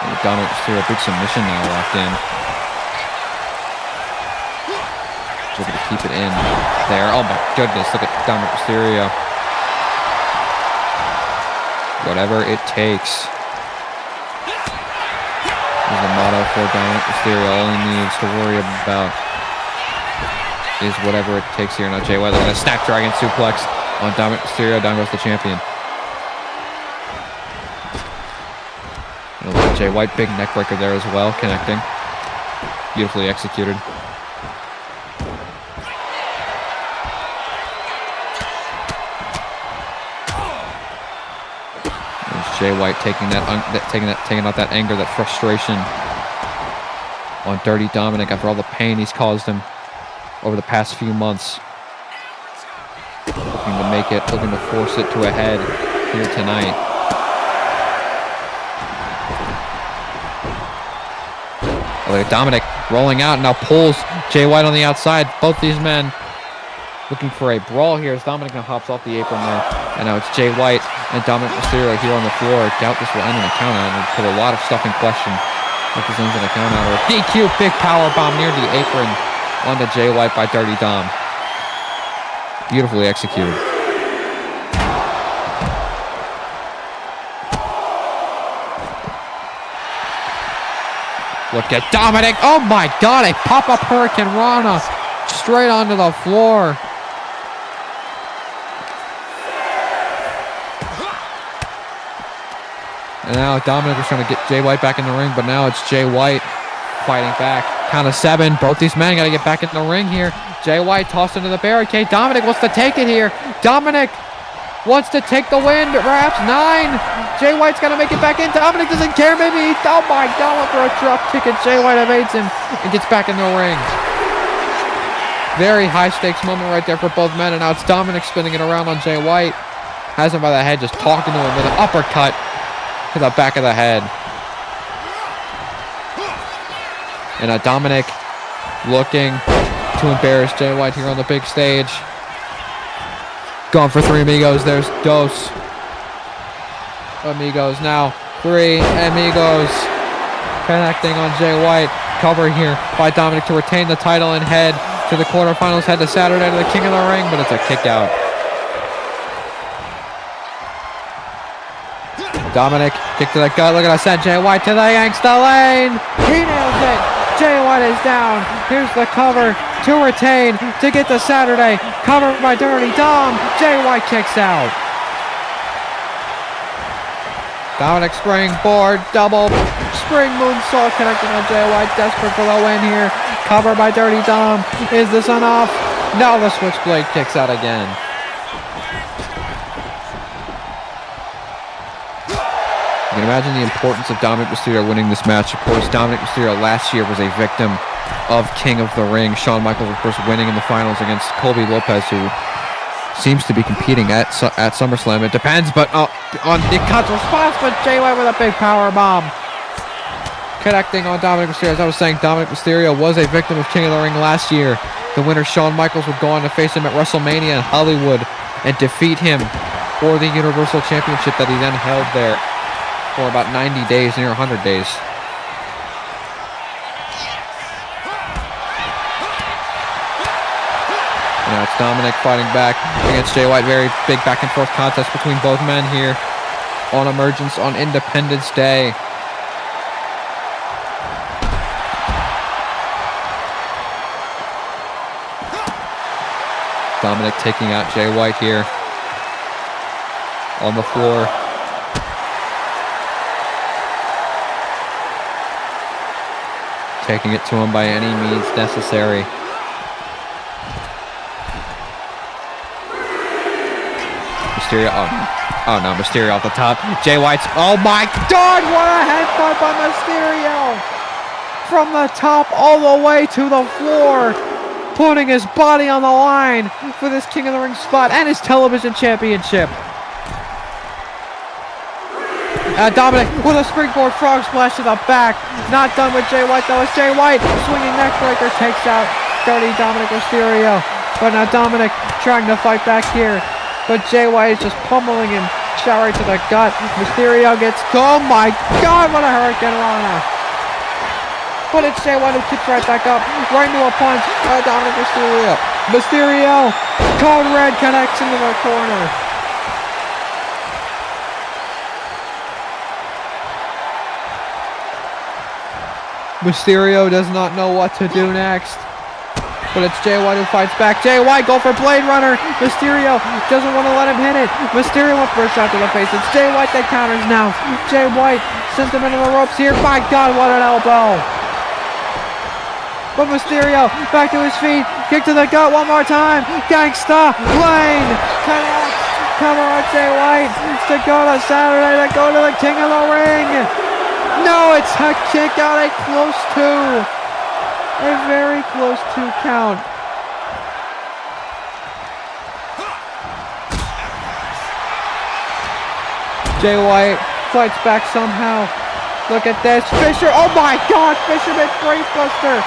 And Dominic Mysterio, big submission now locked in. He's able to keep it in there. Oh my goodness, look at Dominic Mysterio. Whatever it takes. Is the motto for Dominic Mysterio. All he needs to worry about is whatever it takes here. Now Jay White looking at a Snapdragon suplex on Dominic Mysterio. Down goes the champion. And look at Jay White, big neckbreaker there as well, connecting. Beautifully executed. Jay White taking out that anger, that frustration on Dirty Dominic after all the pain he's caused him over the past few months. Looking to make it, looking to force it to a head here tonight. Oh, look at Dominic rolling out and now pulls Jay White on the outside. Both these men looking for a brawl here as Dominic now hops off the apron there. And now it's Jay White and Dominic Mysterio here on the floor. Doubt this will end in a count out. It'll put a lot of stuff in question if this ends in a count out. Or a DQ, big power bomb near the apron onto Jay White by Dirty Dom. Beautifully executed. Look at Dominic. Oh my God, a pop-up Hurricane Rana straight onto the floor. And now Dominic was trying to get Jay White back in the ring, but now it's Jay White fighting back. Count of 7. Both these men got to get back in the ring here. Jay White tossed into the barricade. Dominic wants to take it here. Dominic wants to take the win, but perhaps 9. Jay White's got to make it back in. Dominic doesn't care. Maybe oh my God, for a drop kick, and Jay White evades him and gets back in the ring. Very high stakes moment right there for both men. And now it's Dominic spinning it around on Jay White. Has him by the head, just talking to him with an uppercut to the back of the head. And Dominic looking to embarrass Jay White here on the big stage. Going for 3 amigos. There's Dos Amigos. Now 3 amigos connecting on Jay White. Cover here by Dominic to retain the title and head to the quarterfinals. Head to Saturday to the King of the Ring, but it's a kick out. Dominic, kick to the gut. Look at that, send Jay White to the gangsta lane. He nails it. Jay White is down. Here's the cover to retain to get to Saturday. Covered by Dirty Dom. Jay White kicks out. Dominic springboard, double spring moonsault connecting on Jay White. Desperate for the win here. Covered by Dirty Dom. Is this enough? Now the switchblade kicks out again. You can imagine the importance of Dominic Mysterio winning this match. Of course, Dominic Mysterio last year was a victim of King of the Ring. Shawn Michaels, of course, winning in the finals against Colby Lopez, who seems to be competing at SummerSlam. It depends, but on the cut response, but Jay White with a big power bomb. Connecting on Dominic Mysterio. As I was saying, Dominic Mysterio was a victim of King of the Ring last year. The winner, Shawn Michaels, would go on to face him at WrestleMania in Hollywood and defeat him for the Universal Championship that he then held there for about 90 days, near 100 days. Now it's Dominic fighting back against Jay White. Very big back and forth contest between both men here on Emergence on Independence Day. Dominic taking out Jay White here on the floor. Taking it to him by any means necessary. Mysterio, oh no, Mysterio off the top. Jay White's, oh my God, what a headbutt by Mysterio! From the top all the way to the floor, putting his body on the line for this King of the Ring spot and his television championship. Dominic with a springboard frog splash to the back. Not done with Jay White though. It's Jay White swinging neck breaker, takes out Dirty Dominic Mysterio. But now Dominic trying to fight back here. But Jay White is just pummeling him, shot right to the gut. Mysterio gets, oh my God, what a Hurricane Rana. But it's Jay White who kicks right back up, right into a punch by Dominic Mysterio. Mysterio, code red, connects into the corner. Mysterio does not know what to do next. But it's Jay White who fights back. Jay White go for Blade Runner. Mysterio doesn't want to let him hit it. Mysterio with first shot to the face. It's Jay White that counters now. Jay White sent him into the ropes here. My God, what an elbow. But Mysterio back to his feet. Kick to the gut one more time. Gangsta Lane connects. Cover on Jay White to go to Saturday, to go to the King of the Ring. No, it's a kick out, a close two. A very close two count. Jay White fights back somehow. Look at this. Fisher. Oh my God. Fisherman brainbuster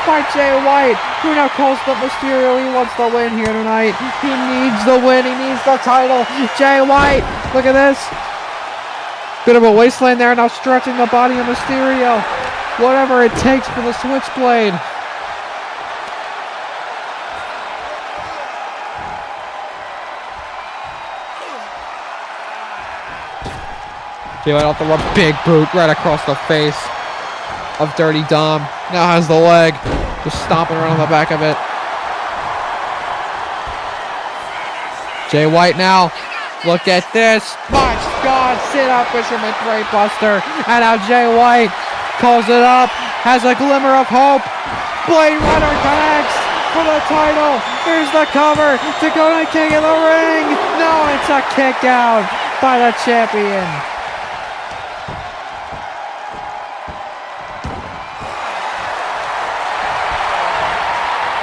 by Jay White, who now calls up Mysterio. He wants the win here tonight. He needs the win. He needs the title. Jay White. Look at this. Bit of a wasteland there. Now stretching the body of Mysterio. Whatever it takes for the switchblade. Jay White off the rub, big boot right across the face of Dirty Dom. Now has the leg, just stomping around the back of it. Jay White now, look at this. My God, sit up, Fisherman brainbuster. And now Jay White calls it up, has a glimmer of hope. Blade Runner connects for the title. Here's the cover to go to King of the Ring. No, it's a kick out by the champion.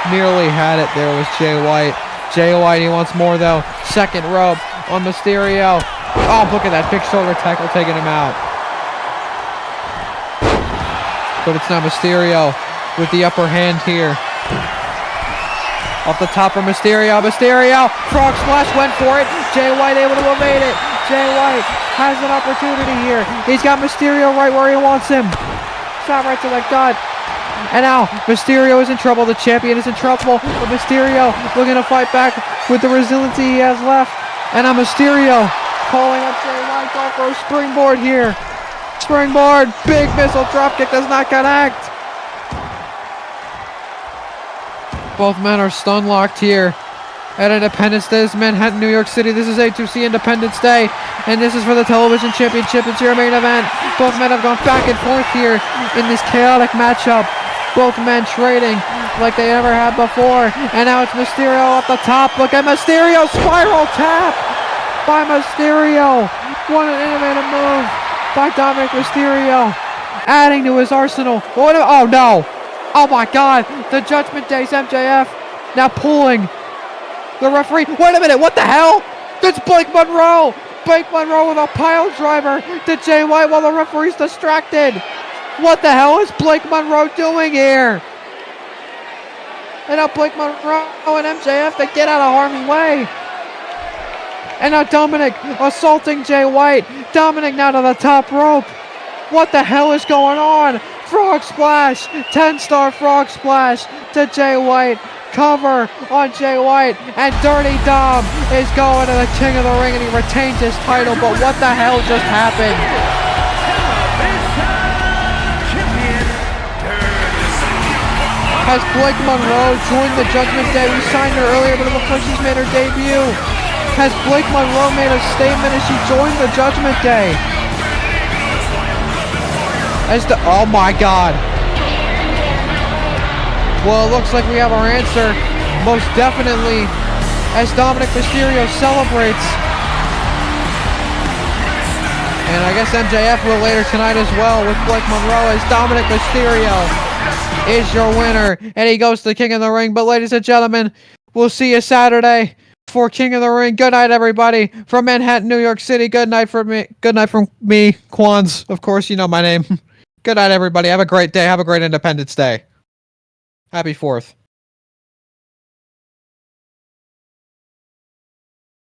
Nearly had it there was Jay White. Jay White, he wants more though. Second rope on Mysterio. Oh, look at that big shoulder tackle taking him out. But it's not Mysterio with the upper hand here. Off the top for Mysterio. Mysterio, frog splash, went for it. Jay White able to evade it. Jay White has an opportunity here. He's got Mysterio right where he wants him. Shot right to the gut. And now Mysterio is in trouble. The champion is in trouble. But Mysterio looking to fight back with the resiliency he has left. And now Mysterio calling up Jay White. Going for a springboard here. Springboard. Big missile dropkick does not connect. Both men are stun locked here at Independence Day. This is Manhattan, New York City. This is A2C Independence Day. And this is for the television championship. It's your main event. Both men have gone back and forth here in this chaotic matchup. Both men trading like they never had before. And now it's Mysterio off the top. Look at Mysterio. Spiral tap by Mysterio. What an innovative move by Dominic Mysterio. Adding to his arsenal. Oh no. Oh my God. The Judgment Day's MJF now pulling the referee. Wait a minute. What the hell? That's Blake Monroe. Blake Monroe with a pile driver to Jay White while the referee's distracted. What the hell is Blake Monroe doing here? And now Blake Monroe and MJF to get out of harm's way. And now Dominic assaulting Jay White. Dominic now to the top rope. What the hell is going on? Frog splash. 10-star frog splash to Jay White. Cover on Jay White. And Dirty Dom is going to the King of the Ring and he retains his title. But what the hell just happened? Has Blake Monroe joined the Judgment Day? We signed her earlier, but it looks like she's made her debut. Has Blake Monroe made a statement as she joined the Judgment Day? Oh my God. Well, it looks like we have our answer, most definitely, as Dominic Mysterio celebrates. And I guess MJF will later tonight as well with Blake Monroe as Dominic Mysterio is your winner, and he goes to the King of the Ring. But ladies and gentlemen, we'll see you Saturday for King of the Ring. Good night, everybody, from Manhattan, New York City. Good night from me. Good night from me, Quans. Of course, you know my name. Good night, everybody. Have a great day. Have a great Independence Day. Happy 4th.